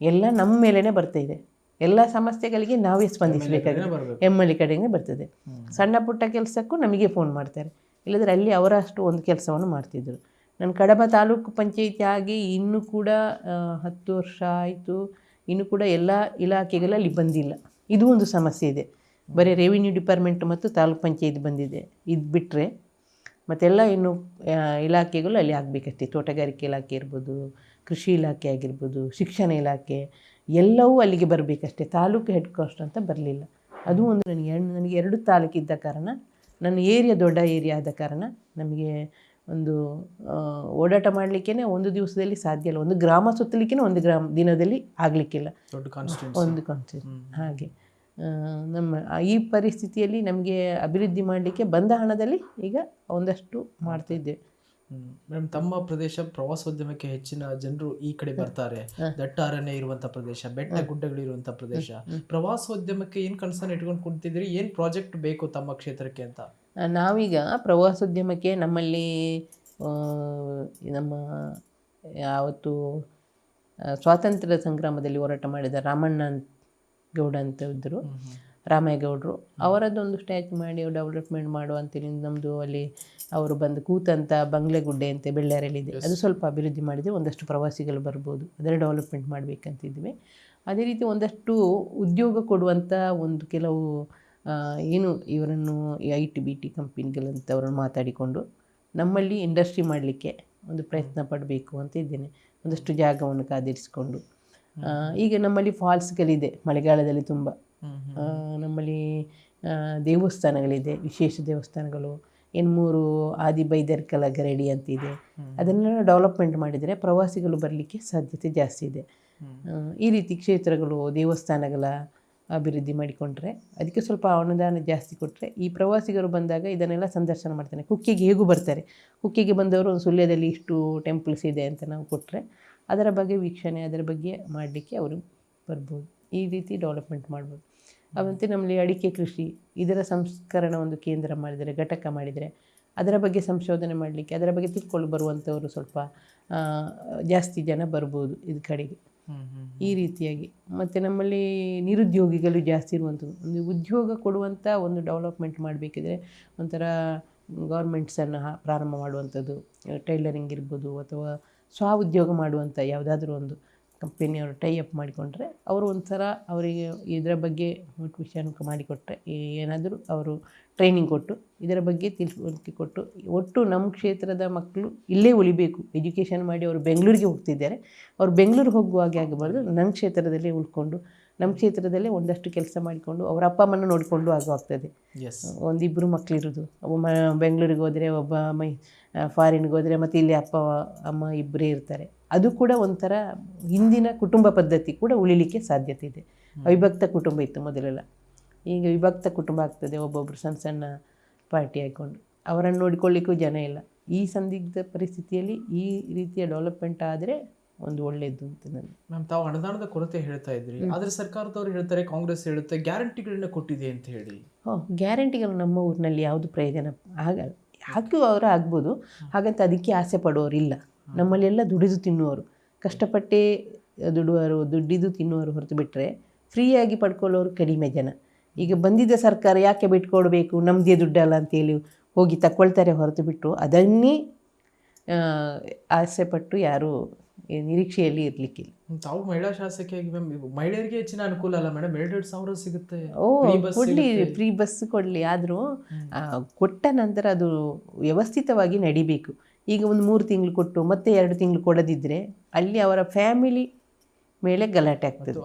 ಎಲ್ಲ ನಮ್ಮ ಮೇಲೇ ಬರ್ತಾಯಿದೆ. ಎಲ್ಲ ಸಮಸ್ಯೆಗಳಿಗೆ ನಾವೇ ಸ್ಪಂದಿಸಬೇಕಾಗಿದೆ. MLA ಕಡೆಗೆ ಬರ್ತದೆ. ಸಣ್ಣ ಪುಟ್ಟ ಕೆಲಸಕ್ಕೂ ನಮಗೆ ಫೋನ್ ಮಾಡ್ತಾರೆ. ಇಲ್ಲದ್ರೆ ಅಲ್ಲಿ ಅವರಷ್ಟು ಒಂದು ಕೆಲಸವನ್ನು ಮಾಡ್ತಿದ್ದರು. ನಾನು ಕಡಬ ತಾಲೂಕು ಪಂಚಾಯತಿ ಆಗಿ ಇನ್ನೂ ಕೂಡ 10 ವರ್ಷ ಆಯಿತು. ಇನ್ನೂ ಕೂಡ ಎಲ್ಲ ಇಲಾಖೆಗಳಲ್ಲಿ ಬಂದಿಲ್ಲ. ಇದು ಒಂದು ಸಮಸ್ಯೆ ಇದೆ. ಬರೀ ರೆವಿನ್ಯೂ ಡಿಪಾರ್ಟ್ಮೆಂಟ್ ಮತ್ತು ತಾಲೂಕು ಪಂಚಾಯತಿ ಬಂದಿದೆ. ಇದು ಬಿಟ್ಟರೆ ಮತ್ತೆಲ್ಲ ಇನ್ನು ಇಲಾಖೆಗಳು ಅಲ್ಲಿ ಆಗಬೇಕಷ್ಟೇ. ತೋಟಗಾರಿಕೆ ಇಲಾಖೆ ಇರ್ಬೋದು, ಕೃಷಿ ಇಲಾಖೆ ಆಗಿರ್ಬೋದು, ಶಿಕ್ಷಣ ಇಲಾಖೆ ಎಲ್ಲವೂ ಅಲ್ಲಿಗೆ ಬರಬೇಕಷ್ಟೇ. ತಾಲೂಕು ಹೆಡ್ ಕ್ವಾರ್ಟರ್ ಅಂತ ಬರಲಿಲ್ಲ. ಅದು ಒಂದು ನನಗೆ 2 ತಾಲೂಕಿದ್ದ ಕಾರಣ, ನನ್ನ ಏರಿಯಾ ದೊಡ್ಡ ಏರಿಯಾ ಆದ ಕಾರಣ ನಮಗೆ ಒಂದು ಓಡಾಟ ಮಾಡಲಿಕ್ಕೇ ಒಂದು ದಿವಸದಲ್ಲಿ ಸಾಧ್ಯ ಇಲ್ಲ. ಒಂದು ಗ್ರಾಮ ಸುತ್ತಲಿಕ್ಕೇ ಒಂದು ದಿನದಲ್ಲಿ ಆಗಲಿಕ್ಕಿಲ್ಲ, ಒಂದು ಕಾನ್ಸ್ಟಿಟ್ಯೂನ್ಸಿ. ಹಾಗೆ ನಮ್ಮ ಈ ಪರಿಸ್ಥಿತಿಯಲ್ಲಿ ನಮಗೆ ಅಭಿವೃದ್ಧಿ ಮಾಡಲಿಕ್ಕೆ ಬಂದ ಹಣದಲ್ಲಿ ಈಗ ಒಂದಷ್ಟು ಮಾಡ್ತಿದ್ದೇವೆ. ಮೇಡಮ್, ತಮ್ಮ ಪ್ರದೇಶ ಪ್ರವಾಸೋದ್ಯಮಕ್ಕೆ ಹೆಚ್ಚಿನ ಜನರು ಈ ಕಡೆ ಬರ್ತಾರೆ. ದಟ್ಟ ಅರಣ್ಯ ಇರುವಂಥ ಪ್ರದೇಶ, ಬೆಟ್ಟ ಗುಡ್ಡಗಳು ಇರುವಂಥ ಪ್ರದೇಶ. ಪ್ರವಾಸೋದ್ಯಮಕ್ಕೆ ಏನು ಕನಸನ್ನು ಇಟ್ಕೊಂಡು ಕುಂತಿದ್ದೀರಿ? ಏನು ಪ್ರಾಜೆಕ್ಟ್ ಬೇಕು ತಮ್ಮ ಕ್ಷೇತ್ರಕ್ಕೆ ಅಂತ? ನಾವೀಗ ಪ್ರವಾಸೋದ್ಯಮಕ್ಕೆ ನಮ್ಮಲ್ಲಿ ನಮ್ಮ ಯಾವತ್ತು ಸ್ವಾತಂತ್ರ್ಯ ಸಂಗ್ರಾಮದಲ್ಲಿ ಹೋರಾಟ ಮಾಡಿದ ರಾಮಣ್ಣ ಗೌಡ ಅಂತ ಇದ್ದರು, ರಾಮೇಗೌಡರು, ಅವರದ್ದೊಂದು ಸ್ಟ್ಯಾಚು ಮಾಡಿ ಡೆವಲಪ್ಮೆಂಟ್ ಮಾಡುವಂತೇಳಿ ನಮ್ಮದು ಅಲ್ಲಿ ಅವರು ಬಂದು ಕೂತಂಥ ಬಂಗ್ಲೆಗುಡ್ಡೆ ಅಂತ ಬೆಳ್ಳಾರಲ್ಲಿದೆ. ಅದು ಸ್ವಲ್ಪ ಅಭಿವೃದ್ಧಿ ಮಾಡಿದರೆ ಒಂದಷ್ಟು ಪ್ರವಾಸಿಗಳು ಬರ್ಬೋದು. ಅದರ ಡೆವಲಪ್ಮೆಂಟ್ ಮಾಡಬೇಕಂತಿದ್ವಿ. ಅದೇ ರೀತಿ ಒಂದಷ್ಟು ಉದ್ಯೋಗ ಕೊಡುವಂಥ ಒಂದು ಕೆಲವು ಏನು ಇವರನ್ನು IT-BT ಕಂಪನಿಗಳಂಥವ್ರನ್ನು ಮಾತಾಡಿಕೊಂಡು ನಮ್ಮಲ್ಲಿ ಇಂಡಸ್ಟ್ರಿ ಮಾಡಲಿಕ್ಕೆ ಒಂದು ಪ್ರಯತ್ನ ಪಡಬೇಕು ಅಂತ ಇದ್ದೇನೆ. ಒಂದಷ್ಟು ಜಾಗವನ್ನು ಕಾದಿರಿಸಿಕೊಂಡು. ಈಗ ನಮ್ಮಲ್ಲಿ ಫಾಲ್ಸ್ಗಳಿದೆ ಮಳೆಗಾಲದಲ್ಲಿ ತುಂಬ. ನಮ್ಮಲ್ಲಿ ದೇವಸ್ಥಾನಗಳಿದೆ, ವಿಶೇಷ ದೇವಸ್ಥಾನಗಳು. 3 ಆದಿಬೈದರ್ಕಲ ಗರಡಿ ಅಂತಿದೆ. ಅದನ್ನೆಲ್ಲ ಡೆವಲಪ್ಮೆಂಟ್ ಮಾಡಿದರೆ ಪ್ರವಾಸಿಗಳು ಬರಲಿಕ್ಕೆ ಸಾಧ್ಯತೆ ಜಾಸ್ತಿ ಇದೆ. ಈ ರೀತಿ ಕ್ಷೇತ್ರಗಳು, ದೇವಸ್ಥಾನಗಳ ಅಭಿವೃದ್ಧಿ ಮಾಡಿಕೊಂಡ್ರೆ, ಅದಕ್ಕೆ ಸ್ವಲ್ಪ ಅನುದಾನ ಜಾಸ್ತಿ ಕೊಟ್ಟರೆ ಈ ಪ್ರವಾಸಿಗರು ಬಂದಾಗ ಇದನ್ನೆಲ್ಲ ಸಂದರ್ಶನ ಮಾಡ್ತಾನೆ. ಕುಕ್ಕೆಗೆ ಹೇಗೂ ಬರ್ತಾರೆ, ಕುಕ್ಕೆಗೆ ಬಂದವರು ಒಂದು ಸುಳ್ಯದಲ್ಲಿ ಇಷ್ಟು ಟೆಂಪಲ್ಸ್ ಇದೆ ಅಂತ ನಾವು ಕೊಟ್ಟರೆ ಅದರ ಬಗ್ಗೆ ವೀಕ್ಷಣೆ, ಅದರ ಬಗ್ಗೆ ಮಾಡಲಿಕ್ಕೆ ಅವರು ಬರ್ಬೋದು. ಈ ರೀತಿ ಡೆವಲಪ್ಮೆಂಟ್ ಮಾಡ್ಬೋದು. ಅವಂತೆ ನಮ್ಮಲ್ಲಿ ಅಡಿಕೆ ಕೃಷಿ ಇದರ ಸಂಸ್ಕರಣ ಒಂದು ಕೇಂದ್ರ ಮಾಡಿದರೆ, ಘಟಕ ಮಾಡಿದರೆ ಅದರ ಬಗ್ಗೆ ಸಂಶೋಧನೆ ಮಾಡಲಿಕ್ಕೆ, ಅದರ ಬಗ್ಗೆ ತಿಳ್ಕೊಂಡು ಬರುವಂಥವರು ಸ್ವಲ್ಪ ಜಾಸ್ತಿ ಜನ ಬರ್ಬೋದು ಇದು ಕಡೆಗೆ. ಈ ರೀತಿಯಾಗಿ ಮತ್ತು ನಮ್ಮಲ್ಲಿ ನಿರುದ್ಯೋಗಿಗಳು ಜಾಸ್ತಿ ಇರುವಂಥದ್ದು. ಒಂದು ಉದ್ಯೋಗ ಕೊಡುವಂಥ ಒಂದು ಡೆವಲಪ್ಮೆಂಟ್ ಮಾಡಬೇಕಿದ್ರೆ ಒಂಥರ ಗೌರ್ಮೆಂಟ್ಸನ್ನು ಪ್ರಾರಂಭ ಮಾಡುವಂಥದ್ದು, ಟೈಲರಿಂಗ್ ಇರ್ಬೋದು ಅಥವಾ ಉದ್ಯೋಗ ಮಾಡುವಂಥ ಯಾವುದಾದ್ರೂ ಒಂದು ಕಂಪನಿಯವರು ಟೈ ಅಪ್ ಮಾಡಿಕೊಂಡ್ರೆ ಅವರು ಒಂಥರ ಅವರಿಗೆ ಇದರ ಬಗ್ಗೆ ಮೋಟಿವೇಶನ್ ಮಾಡಿಕೊಟ್ರೆ, ಏನಾದರೂ ಅವರು ಟ್ರೈನಿಂಗ್ ಕೊಟ್ಟು ಇದರ ಬಗ್ಗೆ ತಿಳುವಳಿಕೆ ಕೊಟ್ಟು, ಒಟ್ಟು ನಮ್ಮ ಕ್ಷೇತ್ರದ ಮಕ್ಕಳು ಇಲ್ಲೇ ಉಳಿಬೇಕು. ಎಜುಕೇಷನ್ ಮಾಡಿ ಅವರು ಬೆಂಗಳೂರಿಗೆ ಹೋಗ್ತಿದ್ದಾರೆ, ಅವರು ಬೆಂಗಳೂರು ಹೋಗುವಾಗೆ ಆಗಬಾರ್ದು, ನನ್ನ ಕ್ಷೇತ್ರದಲ್ಲೇ ಉಳ್ಕೊಂಡು ನಮ್ಮ ಕ್ಷೇತ್ರದಲ್ಲೇ ಒಂದಷ್ಟು ಕೆಲಸ ಮಾಡಿಕೊಂಡು ಅವರ ಅಪ್ಪ ಅಮ್ಮನ ನೋಡಿಕೊಂಡು ಆಗುವಾಗ್ತದೆ. ಒಂದಿಬ್ಬರು ಮಕ್ಕಳಿರೋದು, ಒಬ್ಬ ಬೆಂಗಳೂರಿಗೆ ಹೋದರೆ, ಒಬ್ಬ ಫಾರಿನ್ಗೆ ಹೋದರೆ, ಮತ್ತು ಇಲ್ಲಿ ಅಪ್ಪ ಅಮ್ಮ ಇಬ್ಬರೇ ಇರ್ತಾರೆ. ಅದು ಕೂಡ ಒಂಥರ ಹಿಂದಿನ ಕುಟುಂಬ ಪದ್ಧತಿ ಕೂಡ ಉಳಿಲಿಕ್ಕೆ ಸಾಧ್ಯತೆ ಇದೆ. ಅವಿಭಕ್ತ ಕುಟುಂಬ ಇತ್ತು ಮೊದಲೆಲ್ಲ, ಈಗ ವಿಭಕ್ತ ಕುಟುಂಬ ಆಗ್ತದೆ. ಒಬ್ಬೊಬ್ಬರು ಸಣ್ಣ ಸಣ್ಣ ಪಾರ್ಟಿ ಹಾಕ್ಕೊಂಡು ಅವರನ್ನು ನೋಡಿಕೊಳ್ಳಿಕ್ಕೂ ಜನ ಇಲ್ಲ. ಈ ಸಂದಿಗ್ಧ ಪರಿಸ್ಥಿತಿಯಲ್ಲಿ ಈ ರೀತಿಯ ಡೆವಲಪ್ಮೆಂಟ್ ಆದರೆ ಒಂದು ಒಳ್ಳೆಯದು ಅಂತ ನನಗೆ. ಮ್ಯಾಮ್, ತಾವು ಅನುದಾನದ ಕೊರತೆ ಹೇಳ್ತಾ ಇದ್ರಿ, ಆದರೆ ಸರ್ಕಾರದವ್ರು ಹೇಳ್ತಾರೆ, ಕಾಂಗ್ರೆಸ್ ಹೇಳುತ್ತೆ ಗ್ಯಾರಂಟಿಗಳನ್ನ ಕೊಟ್ಟಿದೆ ಅಂತ ಹೇಳಿ. ಗ್ಯಾರಂಟಿಗಳು ನಮ್ಮ ಊರಿನಲ್ಲಿ ಯಾವುದು ಪ್ರಯೋಜನ ಹಾಕುವವರು ಆಗ್ಬೋದು, ಹಾಗಂತ ಅದಕ್ಕೆ ಆಸೆ ಪಡುವವರಿಲ್ಲ. ನಮ್ಮಲ್ಲೆಲ್ಲ ದುಡಿದು ತಿನ್ನುವರು, ಕಷ್ಟಪಟ್ಟೇ ದುಡ್ಡಿದು ತಿನ್ನುವರು ಹೊರತು ಬಿಟ್ಟರೆ ಫ್ರೀಯಾಗಿ ಪಡ್ಕೊಳ್ಳೋರು ಕಡಿಮೆ ಜನ. ಈಗ ಬಂದಿದ್ದ ಸರ್ಕಾರ ಯಾಕೆ ಬಿಟ್ಕೊಡ್ಬೇಕು, ನಮ್ಮದೇ ದುಡ್ಡಲ್ಲ ಅಂತೇಳಿ ಹೋಗಿ ತಗೊಳ್ತಾರೆ ಹೊರತು ಬಿಟ್ಟು ಅದನ್ನೇ ಆಸೆ ಪಟ್ಟು ಯಾರೂ ನಿರೀಕ್ಷೆಯಲ್ಲಿ ಇರಲಿಕ್ಕಿಲ್ಲ. ತಾವು ಮಹಿಳಾ ಶಾಸಕಿಯಾಗಿ ಮ್ಯಾಮ್, ಮಹಿಳೆಯರಿಗೆ ಹೆಚ್ಚಿನ ಅನುಕೂಲ ಅಲ್ಲ ಮೇಡಮ್, 2,000 ಸಿಗುತ್ತೆ. ಕೊಡಲಿ, ಫ್ರೀ ಬಸ್ ಕೊಡಲಿ, ಆದರೂ ಕೊಟ್ಟ ನಂತರ ಅದು ವ್ಯವಸ್ಥಿತವಾಗಿ ನಡಿಬೇಕು. ಈಗ ಒಂದು 3 ತಿಂಗಳು ಕೊಟ್ಟು ಮತ್ತೆ 2 ತಿಂಗಳು ಕೊಡದಿದ್ದರೆ ಅಲ್ಲಿ ಅವರ ಫ್ಯಾಮಿಲಿ ಮೇಲೆ ಗಲಾಟೆ ಆಗ್ತದೆ.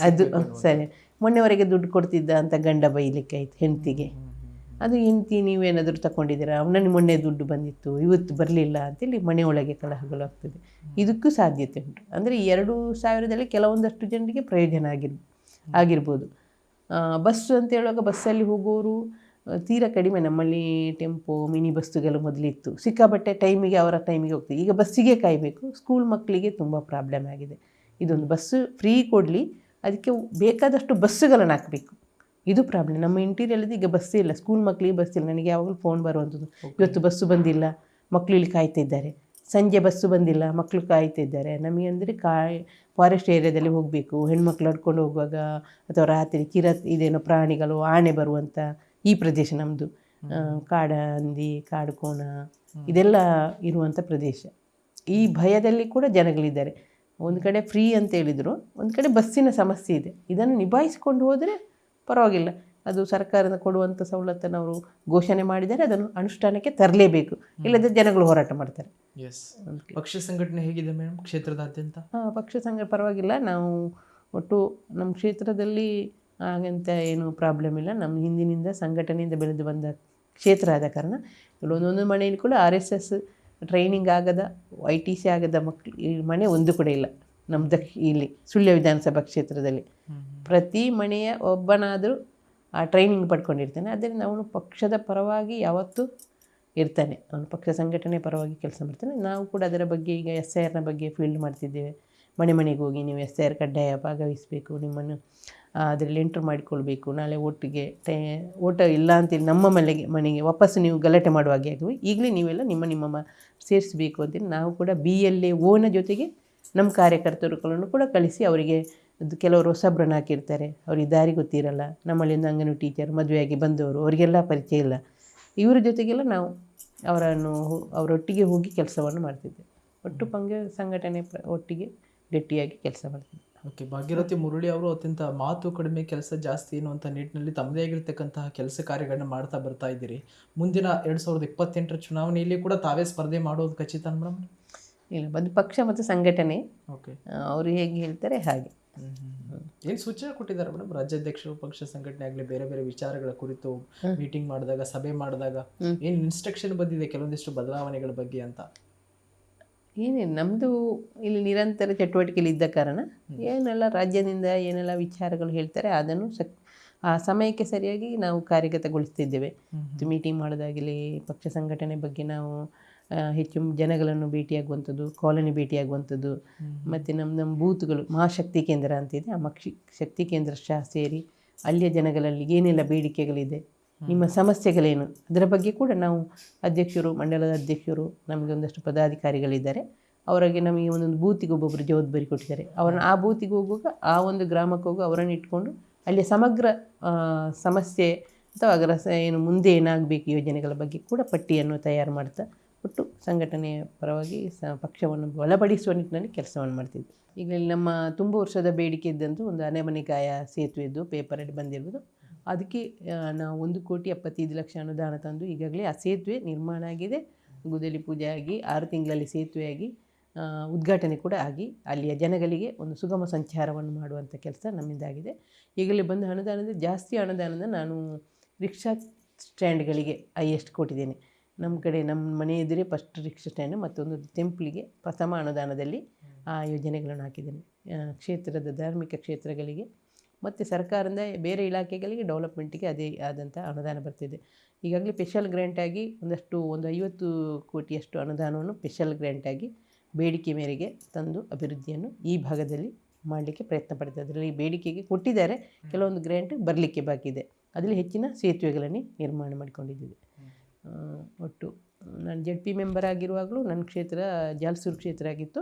ಅದು ಸರಿ, ಮೊನ್ನೆವರೆಗೆ ದುಡ್ಡು ಕೊಡ್ತಿದ್ದ ಅಂತ ಗಂಡ ಬೈಲಿಕ್ಕೆ ಆಯ್ತು ಹೆಂಡತಿಗೆ. ಅದು ಹೆಂಡತಿ ನೀವೇನಾದರೂ ತಗೊಂಡಿದ್ದೀರಾ, ಅವನಲ್ಲಿ ಮೊನ್ನೆ ದುಡ್ಡು ಬಂದಿತ್ತು ಇವತ್ತು ಬರಲಿಲ್ಲ ಅಂತೇಳಿ ಮನೆಯೊಳಗೆ ಕಲಹಗಳು ಆಗ್ತದೆ. ಇದಕ್ಕೂ ಸಾಧ್ಯತೆ ಉಂಟು. ಅಂದರೆ 2,000ದಲ್ಲಿ ಕೆಲವೊಂದಷ್ಟು ಜನರಿಗೆ ಪ್ರಯೋಜನ ಆಗಿರ್ಬೋದು. ಬಸ್ಸು ಅಂತ ಹೇಳುವಾಗ ಬಸ್ಸಲ್ಲಿ ಹೋಗೋರು ತೀರಾ ಕಡಿಮೆ. ನಮ್ಮಲ್ಲಿ ಟೆಂಪೋ, ಮಿನಿ ಬಸ್ಸುಗಳು ಮೊದಲಿತ್ತು, ಸಿಕ್ಕಾಬಟ್ಟೆ ಟೈಮಿಗೆ ಅವರ ಟೈಮಿಗೆ ಹೋಗ್ತೀವಿ. ಈಗ ಬಸ್ಸಿಗೆ ಕಾಯಬೇಕು. ಸ್ಕೂಲ್ ಮಕ್ಕಳಿಗೆ ತುಂಬ ಪ್ರಾಬ್ಲಮ್ ಆಗಿದೆ. ಇದೊಂದು ಬಸ್ಸು ಫ್ರೀ ಕೊಡಲಿ, ಅದಕ್ಕೆ ಬೇಕಾದಷ್ಟು ಬಸ್ಸುಗಳನ್ನು ಹಾಕಬೇಕು. ಇದು ಪ್ರಾಬ್ಲಮ್. ನಮ್ಮ ಇಂಟೀರಿಯಲ್ಲಿದ್ದು ಈಗ ಬಸ್ಸೇ ಇಲ್ಲ, ಸ್ಕೂಲ್ ಮಕ್ಕಳಿಗೆ ಬಸ್ಸಿಲ್ಲ. ನನಗೆ ಯಾವಾಗಲೂ ಫೋನ್ ಬರುವಂಥದ್ದು, ಇವತ್ತು ಬಸ್ಸು ಬಂದಿಲ್ಲ, ಮಕ್ಕಳು ಇಲ್ಲಿ ಕಾಯ್ತಿದ್ದಾರೆ, ಸಂಜೆ ಬಸ್ಸು ಬಂದಿಲ್ಲ, ಮಕ್ಕಳು ಕಾಯ್ತಿದ್ದಾರೆ. ನಮಗೆ ಅಂದರೆ ಫಾರೆಸ್ಟ್ ಏರಿಯಾದಲ್ಲಿ ಹೋಗಬೇಕು, ಹೆಣ್ಮಕ್ಳು ನಡ್ಕೊಂಡು ಹೋಗುವಾಗ ಅಥವಾ ರಾತ್ರಿ ಇದೇನೋ ಪ್ರಾಣಿಗಳು, ಆನೆ ಬರುವಂಥ ಈ ಪ್ರದೇಶ ನಮ್ಮದು. ಕಾಡು ಹಂದಿ, ಕಾಡು ಕೋಣ ಇದೆಲ್ಲ ಇರುವಂಥ ಪ್ರದೇಶ. ಈ ಭಯದಲ್ಲಿ ಕೂಡ ಜನಗಳಿದ್ದಾರೆ. ಒಂದು ಕಡೆ ಫ್ರೀ ಅಂತ ಹೇಳಿದರು, ಒಂದು ಕಡೆ ಬಸ್ಸಿನ ಸಮಸ್ಯೆ ಇದೆ. ಇದನ್ನು ನಿಭಾಯಿಸಿಕೊಂಡು ಹೋದರೆ ಪರವಾಗಿಲ್ಲ. ಅದು ಸರ್ಕಾರದ ಕೊಡುವಂಥ ಸವಲತ್ತನ್ನು ಅವರು ಘೋಷಣೆ ಮಾಡಿದರೆ ಅದನ್ನು ಅನುಷ್ಠಾನಕ್ಕೆ ತರಲೇಬೇಕು, ಇಲ್ಲದೆ ಜನಗಳು ಹೋರಾಟ ಮಾಡ್ತಾರೆ. ಪಕ್ಷ ಸಂಘಟನೆ ಹೇಗಿದೆ ಮೇಡಮ್ ಕ್ಷೇತ್ರದಾದ್ಯಂತ? ಪಕ್ಷ ಸಂಘಟನೆ ಪರವಾಗಿಲ್ಲ. ನಾವು ಒಟ್ಟು ನಮ್ಮ ಕ್ಷೇತ್ರದಲ್ಲಿ ಹಾಗಂತ ಏನು ಪ್ರಾಬ್ಲಮ್ ಇಲ್ಲ. ನಮ್ಮ ಹಿಂದಿನಿಂದ ಸಂಘಟನೆಯಿಂದ ಬೆಳೆದು ಬಂದ ಕ್ಷೇತ್ರ ಆದ ಕಾರಣ ಒಂದೊಂದು ಮನೆಯಲ್ಲಿ ಕೂಡ RSS ಟ್ರೈನಿಂಗ್ ಆಗದ, ITC ಆಗದ ಮಕ್ಕಳು ಈ ಮನೆ ಒಂದು ಕೂಡ ಇಲ್ಲ ನಮ್ಮದು. ಇಲ್ಲಿ ಸುಳ್ಯ ವಿಧಾನಸಭಾ ಕ್ಷೇತ್ರದಲ್ಲಿ ಪ್ರತಿ ಮನೆಯ ಒಬ್ಬನಾದರೂ ಆ ಟ್ರೈನಿಂಗ್ ಪಡ್ಕೊಂಡಿರ್ತಾನೆ. ಆದ್ದರಿಂದ ಅವನು ಪಕ್ಷದ ಪರವಾಗಿ ಯಾವತ್ತೂ ಇರ್ತಾನೆ, ಅವನು ಪಕ್ಷ ಸಂಘಟನೆ ಪರವಾಗಿ ಕೆಲಸ ಮಾಡ್ತಾನೆ. ನಾವು ಕೂಡ ಅದರ ಬಗ್ಗೆ ಈಗ SIRನ ಬಗ್ಗೆ ಫೀಲ್ಡ್ ಮಾಡ್ತಿದ್ದೇವೆ. ಮನೆ ಮನೆಗೆ ಹೋಗಿ ನೀವು SIR ಕಡ್ಡಾಯ ಭಾಗವಹಿಸಬೇಕು, ನಿಮ್ಮನ್ನು ಅದರಲ್ಲಿ ಎಂಟ್ರ್ ಮಾಡಿಕೊಳ್ಬೇಕು, ನಾಳೆ ಒಟ್ಟಿಗೆ ಓಟ ಇಲ್ಲ ಅಂತೇಳಿ ನಮ್ಮ ಮನೆಗೆ ವಾಪಸ್ಸು ನೀವು ಗಲಾಟೆ ಮಾಡುವಾಗೆ ಆಗುವೆ, ಈಗಲೇ ನೀವೆಲ್ಲ ನಿಮ್ಮ ಸೇರಿಸಬೇಕು ಅಂತೇಳಿ ನಾವು ಕೂಡ BLAOನ ಜೊತೆಗೆ ನಮ್ಮ ಕಾರ್ಯಕರ್ತರುಗಳನ್ನು ಕೂಡ ಕಳಿಸಿ ಅವರಿಗೆ ಕೆಲವರು ಹೊಸಬ್ರನ್ನ ಹಾಕಿರ್ತಾರೆ, ಅವ್ರಿಗೆ ದಾರಿ ಗೊತ್ತಿರಲ್ಲ. ನಮ್ಮಲ್ಲಿಂದ ಅಂಗನವಾಡಿ ಟೀಚರ್ ಮದುವೆಯಾಗಿ ಬಂದವರು, ಅವರಿಗೆಲ್ಲ ಪರಿಚಯ ಇಲ್ಲ. ಇವರ ಜೊತೆಗೆಲ್ಲ ನಾವು ಅವರೊಟ್ಟಿಗೆ ಹೋಗಿ ಕೆಲಸವನ್ನು ಮಾಡ್ತಿದ್ದೆ. ಒಟ್ಟು ಸಂಘಟನೆ ಒಟ್ಟಿಗೆ ಗಟ್ಟಿಯಾಗಿ ಕೆಲಸ ಮಾಡ್ತಿದ್ದೆ. ಓಕೆ, ಭಾಗ್ಯರಥಿ ಮುರಳಿ ಅವರು ಅತ್ಯಂತ ಮಾತು ಕಡಿಮೆ ಕೆಲಸ ಜಾಸ್ತಿ ಎನ್ನುವಂಥ ನಿಟ್ಟಿನಲ್ಲಿ ತಮ್ಮದೇ ಆಗಿರ್ತಕ್ಕಂತಹ ಕೆಲಸ ಕಾರ್ಯಗಳನ್ನ ಮಾಡ್ತಾ ಬರ್ತಾ ಇದ್ದೀರಿ. ಮುಂದಿನ 2028ರ ಚುನಾವಣೆಯಲ್ಲಿ ಕೂಡ ತಾವೇ ಸ್ಪರ್ಧೆ ಮಾಡೋದು ಖಚಿತ ಮೇಡಮ್? ಇಲ್ಲ, ಬಂದು ಪಕ್ಷ ಮತ್ತು ಸಂಘಟನೆ ಅವರು ಹೇಗೆ ಹೇಳ್ತಾರೆ ಹಾಗೆ. ಏನು ಸೂಚನೆ ಕೊಟ್ಟಿದ್ದಾರೆ ಮೇಡಮ್ ರಾಜ್ಯಾಧ್ಯಕ್ಷರು? ಪಕ್ಷ ಸಂಘಟನೆ ಆಗಲಿ ಬೇರೆ ಬೇರೆ ವಿಚಾರಗಳ ಕುರಿತು ಮೀಟಿಂಗ್ ಮಾಡಿದಾಗ, ಸಭೆ ಮಾಡಿದಾಗ ಏನು ಇನ್ಸ್ಟ್ರಕ್ಷನ್ ಬಂದಿದೆ ಕೆಲವೊಂದಿಷ್ಟು ಬದಲಾವಣೆಗಳ ಬಗ್ಗೆ ಅಂತ? ಏನೇನು ನಮ್ಮದು ಇಲ್ಲಿ ನಿರಂತರ ಚಟುವಟಿಕೆಯಲ್ಲಿ ಇದ್ದ ಕಾರಣ ಏನೆಲ್ಲ ರಾಜ್ಯದಿಂದ ಏನೆಲ್ಲ ವಿಚಾರಗಳು ಹೇಳ್ತಾರೆ ಅದನ್ನು ಆ ಸಮಯಕ್ಕೆ ಸರಿಯಾಗಿ ನಾವು ಕಾರ್ಯಗತಗೊಳಿಸ್ತಿದ್ದೇವೆ. ಮೀಟಿಂಗ್ ಮಾಡೋದಾಗಲಿ, ಪಕ್ಷ ಸಂಘಟನೆ ಬಗ್ಗೆ ನಾವು ಹೆಚ್ಚು ಜನಗಳನ್ನು ಭೇಟಿಯಾಗುವಂಥದ್ದು, ಕಾಲೋನಿ ಭೇಟಿಯಾಗುವಂಥದ್ದು, ಮತ್ತು ನಮ್ಮ ಬೂತ್ಗಳು ಮಹಾಶಕ್ತಿ ಕೇಂದ್ರ ಅಂತಿದೆ, ಆ ಶಕ್ತಿ ಕೇಂದ್ರ ಸೇರಿ ಅಲ್ಲಿಯ ಜನಗಳಲ್ಲಿ ಏನೆಲ್ಲ ಬೇಡಿಕೆಗಳಿದೆ, ನಿಮ್ಮ ಸಮಸ್ಯೆಗಳೇನು, ಅದರ ಬಗ್ಗೆ ಕೂಡ ನಾವು ಅಧ್ಯಕ್ಷರು, ಮಂಡಲದ ಅಧ್ಯಕ್ಷರು, ನಮಗೆ ಒಂದಷ್ಟು ಪದಾಧಿಕಾರಿಗಳಿದ್ದಾರೆ, ಅವರಿಗೆ ನಮಗೆ ಒಂದೊಂದು ಬೂತಿಗೆ ಒಬ್ಬೊಬ್ಬರು ಜವಾಬ್ದಾರಿ ಕೊಟ್ಟಿದ್ದಾರೆ. ಅವ್ರನ್ನ ಆ ಬೂತಿಗೆ ಹೋಗುವಾಗ ಆ ಒಂದು ಗ್ರಾಮಕ್ಕೆ ಹೋಗಿ ಅವರನ್ನು ಇಟ್ಕೊಂಡು ಅಲ್ಲಿಯ ಸಮಗ್ರ ಸಮಸ್ಯೆ ಅಥವಾ ಅದರ ಏನು ಮುಂದೆ ಏನಾಗಬೇಕು ಯೋಜನೆಗಳ ಬಗ್ಗೆ ಕೂಡ ಪಟ್ಟಿಯನ್ನು ತಯಾರು ಮಾಡ್ತಾ ಒಟ್ಟು ಸಂಘಟನೆಯ ಪರವಾಗಿ ಪಕ್ಷವನ್ನು ಬಲಪಡಿಸುವ ನಿಟ್ಟಿನಲ್ಲಿ ಕೆಲಸವನ್ನು ಮಾಡ್ತಿದ್ದೆ. ಈಗ ಇಲ್ಲಿ ನಮ್ಮ ತುಂಬ ವರ್ಷದ ಬೇಡಿಕೆ ಇದ್ದಂತೂ ಒಂದು ಆನೆಮನೆಕಾಯ ಸೇತುವೆದ್ದು ಪೇಪರಲ್ಲಿ ಬಂದಿರ್ಬೋದು. ಅದಕ್ಕೆ ನಾವು 1,75,00,000 ಅನುದಾನ ತಂದು ಈಗಾಗಲೇ ಆ ಸೇತುವೆ ನಿರ್ಮಾಣ ಆಗಿದೆ. ಗುದ್ದಲಿ ಪೂಜೆ ಆಗಿ 6 ತಿಂಗಳಲ್ಲಿ ಸೇತುವೆಯಾಗಿ ಉದ್ಘಾಟನೆ ಕೂಡ ಆಗಿ ಅಲ್ಲಿಯ ಜನಗಳಿಗೆ ಒಂದು ಸುಗಮ ಸಂಚಾರವನ್ನು ಮಾಡುವಂಥ ಕೆಲಸ ನಮ್ಮಿಂದಾಗಿದೆ. ಈಗಲೇ ಬಂದ ಅನುದಾನದ ಜಾಸ್ತಿ ಅನುದಾನದ ನಾನು ರಿಕ್ಷಾ ಸ್ಟ್ಯಾಂಡ್ಗಳಿಗೆ ಹೈಯೆಸ್ಟ್ ಕೊಟ್ಟಿದ್ದೇನೆ. ನಮ್ಮ ಕಡೆ ನಮ್ಮ ಮನೆ ಎದುರೇ ಫಸ್ಟ್ ರಿಕ್ಷಾ ಸ್ಟ್ಯಾಂಡ್, ಮತ್ತೊಂದು ಟೆಂಪಲ್ಗೆ ಪ್ರಥಮ ಅನುದಾನದಲ್ಲಿ ಆ ಯೋಜನೆಗಳನ್ನು ಹಾಕಿದ್ದೇನೆ. ಕ್ಷೇತ್ರದ ಧಾರ್ಮಿಕ ಕ್ಷೇತ್ರಗಳಿಗೆ ಮತ್ತು ಸರ್ಕಾರದಿಂದ ಬೇರೆ ಇಲಾಖೆಗಳಿಗೆ ಡೆವಲಪ್ಮೆಂಟಿಗೆ ಅದೇ ಆದಂಥ ಅನುದಾನ ಬರ್ತಿದೆ. ಈಗಾಗಲೇ ಸ್ಪೆಷಲ್ ಗ್ರ್ಯಾಂಟಾಗಿ ಒಂದು 50 ಕೋಟಿಯಷ್ಟು ಅನುದಾನವನ್ನು ಸ್ಪೆಷಲ್ ಗ್ರ್ಯಾಂಟಾಗಿ ಬೇಡಿಕೆ ಮೇರೆಗೆ ತಂದು ಅಭಿವೃದ್ಧಿಯನ್ನು ಈ ಭಾಗದಲ್ಲಿ ಮಾಡಲಿಕ್ಕೆ ಪ್ರಯತ್ನ ಪಡ್ತಾರೆ. ಅದರಲ್ಲಿ ಬೇಡಿಕೆಗೆ ಕೊಟ್ಟಿದ್ದಾರೆ, ಕೆಲವೊಂದು ಗ್ರ್ಯಾಂಟ್ ಬರಲಿಕ್ಕೆ ಬಾಕಿ ಇದೆ. ಅದರಲ್ಲಿ ಹೆಚ್ಚಿನ ಸೇತುವೆಗಳನ್ನೇ ನಿರ್ಮಾಣ ಮಾಡಿಕೊಂಡಿದ್ದೀವಿ. ಒಟ್ಟು ನಾನು ZP ಮೆಂಬರ್ ಆಗಿರುವಾಗಲೂ ನನ್ನ ಕ್ಷೇತ್ರ ಜಾಲ್ಸೂರು ಕ್ಷೇತ್ರ ಆಗಿತ್ತು.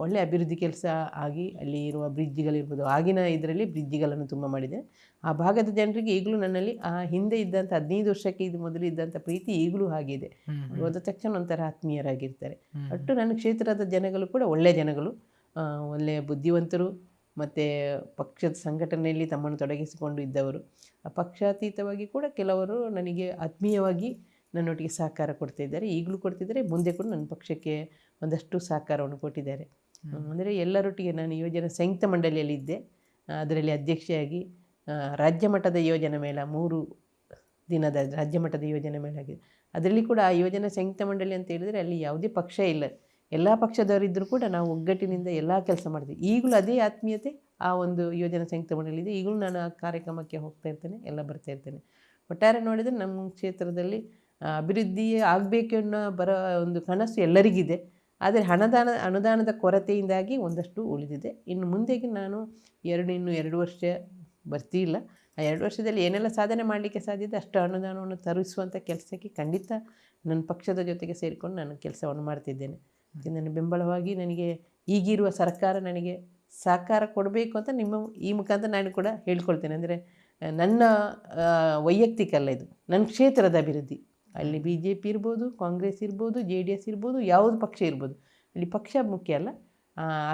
ಒಳ್ಳೆಯ ಅಭಿವೃದ್ಧಿ ಕೆಲಸ ಆಗಿ ಅಲ್ಲಿ ಇರುವ ಬ್ರಿಡ್ಜ್ಗಳಿರ್ಬೋದು, ಆಗಿನ ಇದರಲ್ಲಿ ಬ್ರಿಡ್ಜ್ಗಳನ್ನು ತುಂಬ ಮಾಡಿದೆ. ಆ ಭಾಗದ ಜನರಿಗೆ ಈಗಲೂ ನನ್ನಲ್ಲಿ ಆ ಹಿಂದೆ ಇದ್ದಂಥ 15 ವರ್ಷಕ್ಕೆ ಇದು ಮೊದಲು ಇದ್ದಂಥ ಪ್ರೀತಿ ಈಗಲೂ ಆಗಿದೆ. ಹೋದ ತಕ್ಷಣ ಒಂಥರ ಆತ್ಮೀಯರಾಗಿರ್ತಾರೆ. ಒಟ್ಟು ನನ್ನ ಕ್ಷೇತ್ರದ ಜನಗಳು ಕೂಡ ಒಳ್ಳೆಯ ಜನಗಳು, ಒಳ್ಳೆಯ ಬುದ್ಧಿವಂತರು ಮತ್ತು ಪಕ್ಷದ ಸಂಘಟನೆಯಲ್ಲಿ ತಮ್ಮನ್ನು ತೊಡಗಿಸಿಕೊಂಡು ಇದ್ದವರು. ಪಕ್ಷಾತೀತವಾಗಿ ಕೂಡ ಕೆಲವರು ನನಗೆ ಆತ್ಮೀಯವಾಗಿ ನನ್ನೊಟ್ಟಿಗೆ ಸಹಕಾರ ಕೊಡ್ತಾಯಿದ್ದಾರೆ, ಈಗಲೂ ಕೊಡ್ತಿದ್ದಾರೆ, ಮುಂದೆ ಕೂಡ ನನ್ನ ಪಕ್ಷಕ್ಕೆ ಒಂದಷ್ಟು ಸಹಕಾರವನ್ನು ಕೊಟ್ಟಿದ್ದಾರೆ. ಅಂದರೆ ಎಲ್ಲರೊಟ್ಟಿಗೆ ನಾನು ಯೋಜನಾ ಸಂಯುಕ್ತ ಮಂಡಳಿಯಲ್ಲಿದ್ದೆ, ಅದರಲ್ಲಿ ಅಧ್ಯಕ್ಷೆಯಾಗಿ ರಾಜ್ಯ ಮಟ್ಟದ ಯೋಜನಾ ಮೇಳ 3 ದಿನದ ರಾಜ್ಯ ಮಟ್ಟದ ಯೋಜನಾ ಮೇಳ ಆಗಿದೆ. ಅದರಲ್ಲಿ ಕೂಡ ಆ ಯೋಜನಾ ಸಂಯುಕ್ತ ಮಂಡಳಿ ಅಂತ ಹೇಳಿದರೆ ಅಲ್ಲಿ ಯಾವುದೇ ಪಕ್ಷ ಇಲ್ಲ, ಎಲ್ಲ ಪಕ್ಷದವರಿದ್ದರೂ ಕೂಡ ನಾವು ಒಗ್ಗಟ್ಟಿನಿಂದ ಎಲ್ಲ ಕೆಲಸ ಮಾಡ್ತೀವಿ. ಈಗಲೂ ಅದೇ ಆತ್ಮೀಯತೆ ಆ ಒಂದು ಯೋಜನಾ ಸಂಯುಕ್ತ ಮಂಡಳಿ ಇದೆ. ಈಗಲೂ ನಾನು ಆ ಕಾರ್ಯಕ್ರಮಕ್ಕೆ ಹೋಗ್ತಾ ಇರ್ತೇನೆ, ಎಲ್ಲ ಬರ್ತಾ ಇರ್ತೇನೆ. ಒಟ್ಟಾರೆ ನೋಡಿದರೆ ನಮ್ಮ ಕ್ಷೇತ್ರದಲ್ಲಿ ಅಭಿವೃದ್ಧಿ ಆಗಬೇಕು ಅನ್ನೋ ಒಂದು ಕನಸು ಎಲ್ಲರಿಗಿದೆ. ಆದರೆ ಅನುದಾನದ ಕೊರತೆಯಿಂದಾಗಿ ಒಂದಷ್ಟು ಉಳಿದಿದೆ. ಇನ್ನು ಮುಂದೆಗೆ ನಾನು ಇನ್ನು 2 ವರ್ಷ ಬರ್ತಿಲ್ಲ. ಆ 2 ವರ್ಷದಲ್ಲಿ ಏನೆಲ್ಲ ಸಾಧನೆ ಮಾಡಲಿಕ್ಕೆ ಸಾಧ್ಯತೆ ಅಷ್ಟು ಅನುದಾನವನ್ನು ತರಿಸುವಂಥ ಕೆಲಸಕ್ಕೆ ಖಂಡಿತ ನನ್ನ ಪಕ್ಷದ ಜೊತೆಗೆ ಸೇರಿಕೊಂಡು ನಾನು ಕೆಲಸವನ್ನು ಮಾಡ್ತಿದ್ದೇನೆ. ನನ್ನ ಬೆಂಬಲವಾಗಿ ನನಗೆ ಈಗಿರುವ ಸರ್ಕಾರ ನನಗೆ ಸಹಕಾರ ಕೊಡಬೇಕು ಅಂತ ನಿಮ್ಮ ಈ ಮುಖಾಂತರ ನಾನು ಕೂಡ ಹೇಳ್ಕೊಳ್ತೇನೆ. ಅಂದರೆ ನನ್ನ ವೈಯಕ್ತಿಕ ಅಲ್ಲ, ಇದು ನನ್ನ ಕ್ಷೇತ್ರದ ಅಭಿವೃದ್ಧಿ. ಅಲ್ಲಿ BJP ಇರ್ಬೋದು, ಕಾಂಗ್ರೆಸ್ ಇರ್ಬೋದು, JDS ಇರ್ಬೋದು, ಯಾವುದು ಪಕ್ಷ ಇರ್ಬೋದು, ಅಲ್ಲಿ ಪಕ್ಷ ಮುಖ್ಯ ಅಲ್ಲ.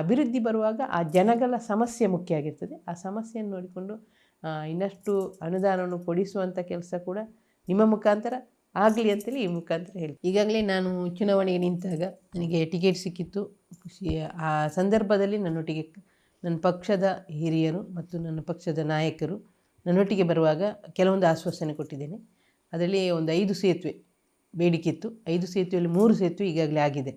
ಅಭಿವೃದ್ಧಿ ಬರುವಾಗ ಆ ಜನಗಳ ಸಮಸ್ಯೆ ಮುಖ್ಯ ಆಗಿರ್ತದೆ. ಆ ಸಮಸ್ಯೆಯನ್ನು ನೋಡಿಕೊಂಡು ಇನ್ನಷ್ಟು ಅನುದಾನವನ್ನು ಕೊಡಿಸುವಂಥ ಕೆಲಸ ಕೂಡ ನಿಮ್ಮ ಮುಖಾಂತರ ಆಗಲಿ ಅಂತೇಳಿ ಈ ಮುಖಾಂತರ ಹೇಳಿ. ಈಗಾಗಲೇ ನಾನು ಚುನಾವಣೆಗೆ ನಿಂತಾಗ ನನಗೆ ಟಿಕೆಟ್ ಸಿಕ್ಕಿತ್ತು, ಖುಷಿ. ಆ ಸಂದರ್ಭದಲ್ಲಿ ನನ್ನೊಟ್ಟಿಗೆ ನನ್ನ ಪಕ್ಷದ ಹಿರಿಯರು ಮತ್ತು ನನ್ನ ಪಕ್ಷದ ನಾಯಕರು ನನ್ನೊಟ್ಟಿಗೆ ಬರುವಾಗ ಕೆಲವೊಂದು ಆಶ್ವಾಸನೆ ಕೊಟ್ಟಿದ್ದೇನೆ. ಅದರಲ್ಲಿ ಒಂದು 5 ಸೇತುವೆ ಬೇಡಿಕೆ ಇತ್ತು. 5 ಸೇತುವೆಯಲ್ಲಿ 3 ಸೇತುವೆ ಈಗಾಗಲೇ ಆಗಿದೆ.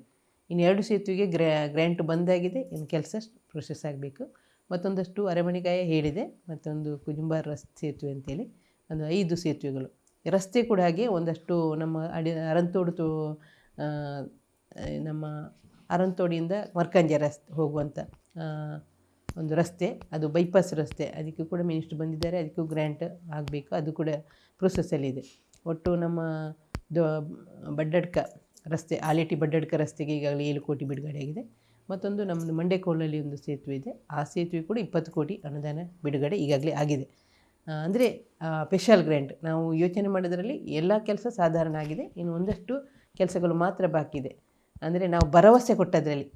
ಇನ್ನು 2 ಸೇತುವೆಗೆ ಗ್ರ್ಯಾಂಟ್ ಬಂದಾಗಿದೆ, ಇನ್ನು ಕೆಲಸ ಪ್ರೊಸೆಸ್ ಆಗಬೇಕು. ಮತ್ತೊಂದಷ್ಟು ಅರಮನೆಕಾಯ ಹೇಳಿದೆ, ಮತ್ತೊಂದು ಕುಜುಂಬಾರ್ ಸೇತುವೆ ಅಂತೇಳಿ ಒಂದು 5 ಸೇತುವೆಗಳು. ರಸ್ತೆ ಕೂಡ ಹಾಗೆ ಒಂದಷ್ಟು ನಮ್ಮ ಅರಂತೋಡು ನಮ್ಮ ಅರಂತೋಡಿಯಿಂದ ಮರ್ಕಂಜ ರಸ್ತೆ ಹೋಗುವಂಥ ಒಂದು ರಸ್ತೆ, ಅದು ಬೈಪಾಸ್ ರಸ್ತೆ, ಅದಕ್ಕೂ ಕೂಡ ಮಿನಿಸ್ಟ್ರು ಬಂದಿದ್ದಾರೆ, ಅದಕ್ಕೂ ಗ್ರ್ಯಾಂಟ್ ಆಗಬೇಕು, ಅದು ಕೂಡ ಪ್ರೊಸೆಸ್ಸಲ್ಲಿದೆ. ಒಟ್ಟು ನಮ್ಮ ಬಡ್ಡಡ್ಕ ರಸ್ತೆ, ಆಲೇಟಿ ಬಡ್ಡಡ್ಕ ರಸ್ತೆಗೆ ಈಗಾಗಲೇ 7 ಕೋಟಿ ಬಿಡುಗಡೆ ಆಗಿದೆ. ಮತ್ತೊಂದು ನಮ್ಮದು ಮಂಡ್ಯಕೋಲಲ್ಲಿ ಒಂದು ಸೇತುವೆ ಇದೆ, ಆ ಸೇತುವೆ ಕೂಡ 20 ಕೋಟಿ ಅನುದಾನ ಬಿಡುಗಡೆ ಈಗಾಗಲೇ ಆಗಿದೆ. ಅಂದರೆ ಸ್ಪೆಷಲ್ ಗ್ರ್ಯಾಂಟ್ ನಾವು ಯೋಚನೆ ಮಾಡೋದರಲ್ಲಿ ಎಲ್ಲ ಕೆಲಸ ಸಾಧಾರಣ ಆಗಿದೆ, ಇನ್ನು ಒಂದಷ್ಟು ಕೆಲಸಗಳು ಮಾತ್ರ ಬಾಕಿ ಇದೆ. ಅಂದರೆ ನಾವು ಭರವಸೆ ಕೊಟ್ಟದ್ರಲ್ಲಿ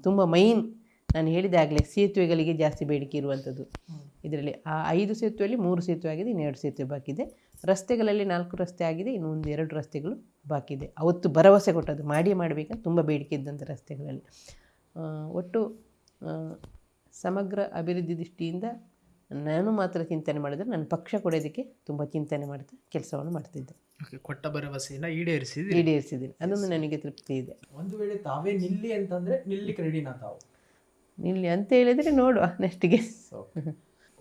ತುಂಬ ಮೈನ್ ನಾನು ಹೇಳಿದಾಗಲೇ ಸೇತುವೆಗಳಿಗೆ ಜಾಸ್ತಿ ಬೇಡಿಕೆ ಇರುವಂಥದ್ದು. ಇದರಲ್ಲಿ ಆ 5 ಸೇತುವೆಯಲ್ಲಿ 3 ಸೇತುವೆ ಆಗಿದೆ, ಇನ್ನು 2 ಸೇತುವೆ ಬಾಕಿ ಇದೆ. ರಸ್ತೆಗಳಲ್ಲಿ 4 ರಸ್ತೆ ಆಗಿದೆ, ಇನ್ನು ಒಂದು 2 ರಸ್ತೆಗಳು ಬಾಕಿ ಇದೆ. ಅವತ್ತು ಭರವಸೆ ಕೊಟ್ಟದ್ದು ಮಾಡಬೇಕಂತ ತುಂಬ ಬೇಡಿಕೆ ಇದ್ದಂಥ ರಸ್ತೆಗಳಲ್ಲಿ. ಒಟ್ಟು ಸಮಗ್ರ ಅಭಿವೃದ್ಧಿ ದೃಷ್ಟಿಯಿಂದ ನಾನು ಮಾತ್ರ ಚಿಂತನೆ ಮಾಡಿದ್ರೆ ನನ್ನ ಪಕ್ಷ ಕೂಡ ಇದಕ್ಕೆ ತುಂಬ ಚಿಂತನೆ ಮಾಡ್ತಾ ಕೆಲಸವನ್ನು ಮಾಡ್ತಿದ್ದೆ. ಕೊಟ್ಟ ಭರವಸೆಯನ್ನು ಈಡೇರಿಸಿದ್ದೀನಿ, ಅದೊಂದು ನನಗೆ ತೃಪ್ತಿ ಇದೆ. ಒಂದು ವೇಳೆ ತಾವೇ ನಿಲ್ಲಿ ಅಂತಂದರೆ ನಿಲ್ಲಿಕ್ಕೆ ರೆಡಿನಾ ತಾವು? ನಿಲ್ಲಿ ಅಂತ ಹೇಳಿದರೆ ನೋಡುವ ನೆಕ್ಸ್ಟಿಗೆ.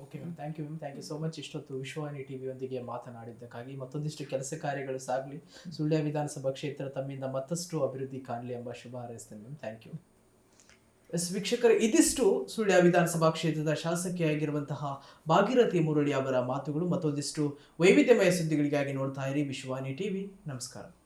Okay ma'am, thank you ma'am, thank you so much. ಇಷ್ಟೊತ್ತು ವಿಶ್ವವಾಣಿ ಟಿವಿಯೊಂದಿಗೆ ಮಾತನಾಡಿದ್ದಕ್ಕಾಗಿ. ಮತ್ತೊಂದಿಷ್ಟು ಕೆಲಸ ಕಾರ್ಯಗಳು ಸಾಗಲಿ, ಸುಳ್ಯ ವಿಧಾನಸಭಾ ಕ್ಷೇತ್ರ ತಮ್ಮಿಂದ ಮತ್ತಷ್ಟು ಅಭಿವೃದ್ಧಿ ಕಾಣಲಿ ಎಂಬ ಶುಭ ಹಾರೈಸ್ತೇನೆ ಮ್ಯಾಮ್. Thank you. ವೀಕ್ಷಕರೇ, ಇದಿಷ್ಟು ಸುಳ್ಯ ವಿಧಾನಸಭಾ ಕ್ಷೇತ್ರದ ಶಾಸಕಿಯಾಗಿರುವಂತಹ ಭಾಗೀರಥಿ ಮುರಳಿ ಅವರ ಮಾತುಗಳು. ಮತ್ತೊಂದಿಷ್ಟು ವೈವಿಧ್ಯಮಯ ಸುದ್ದಿಗಳಿಗಾಗಿ ನೋಡ್ತಾ ಇರಿ ವಿಶ್ವವಾಣಿ ಟಿವಿ. ನಮಸ್ಕಾರ.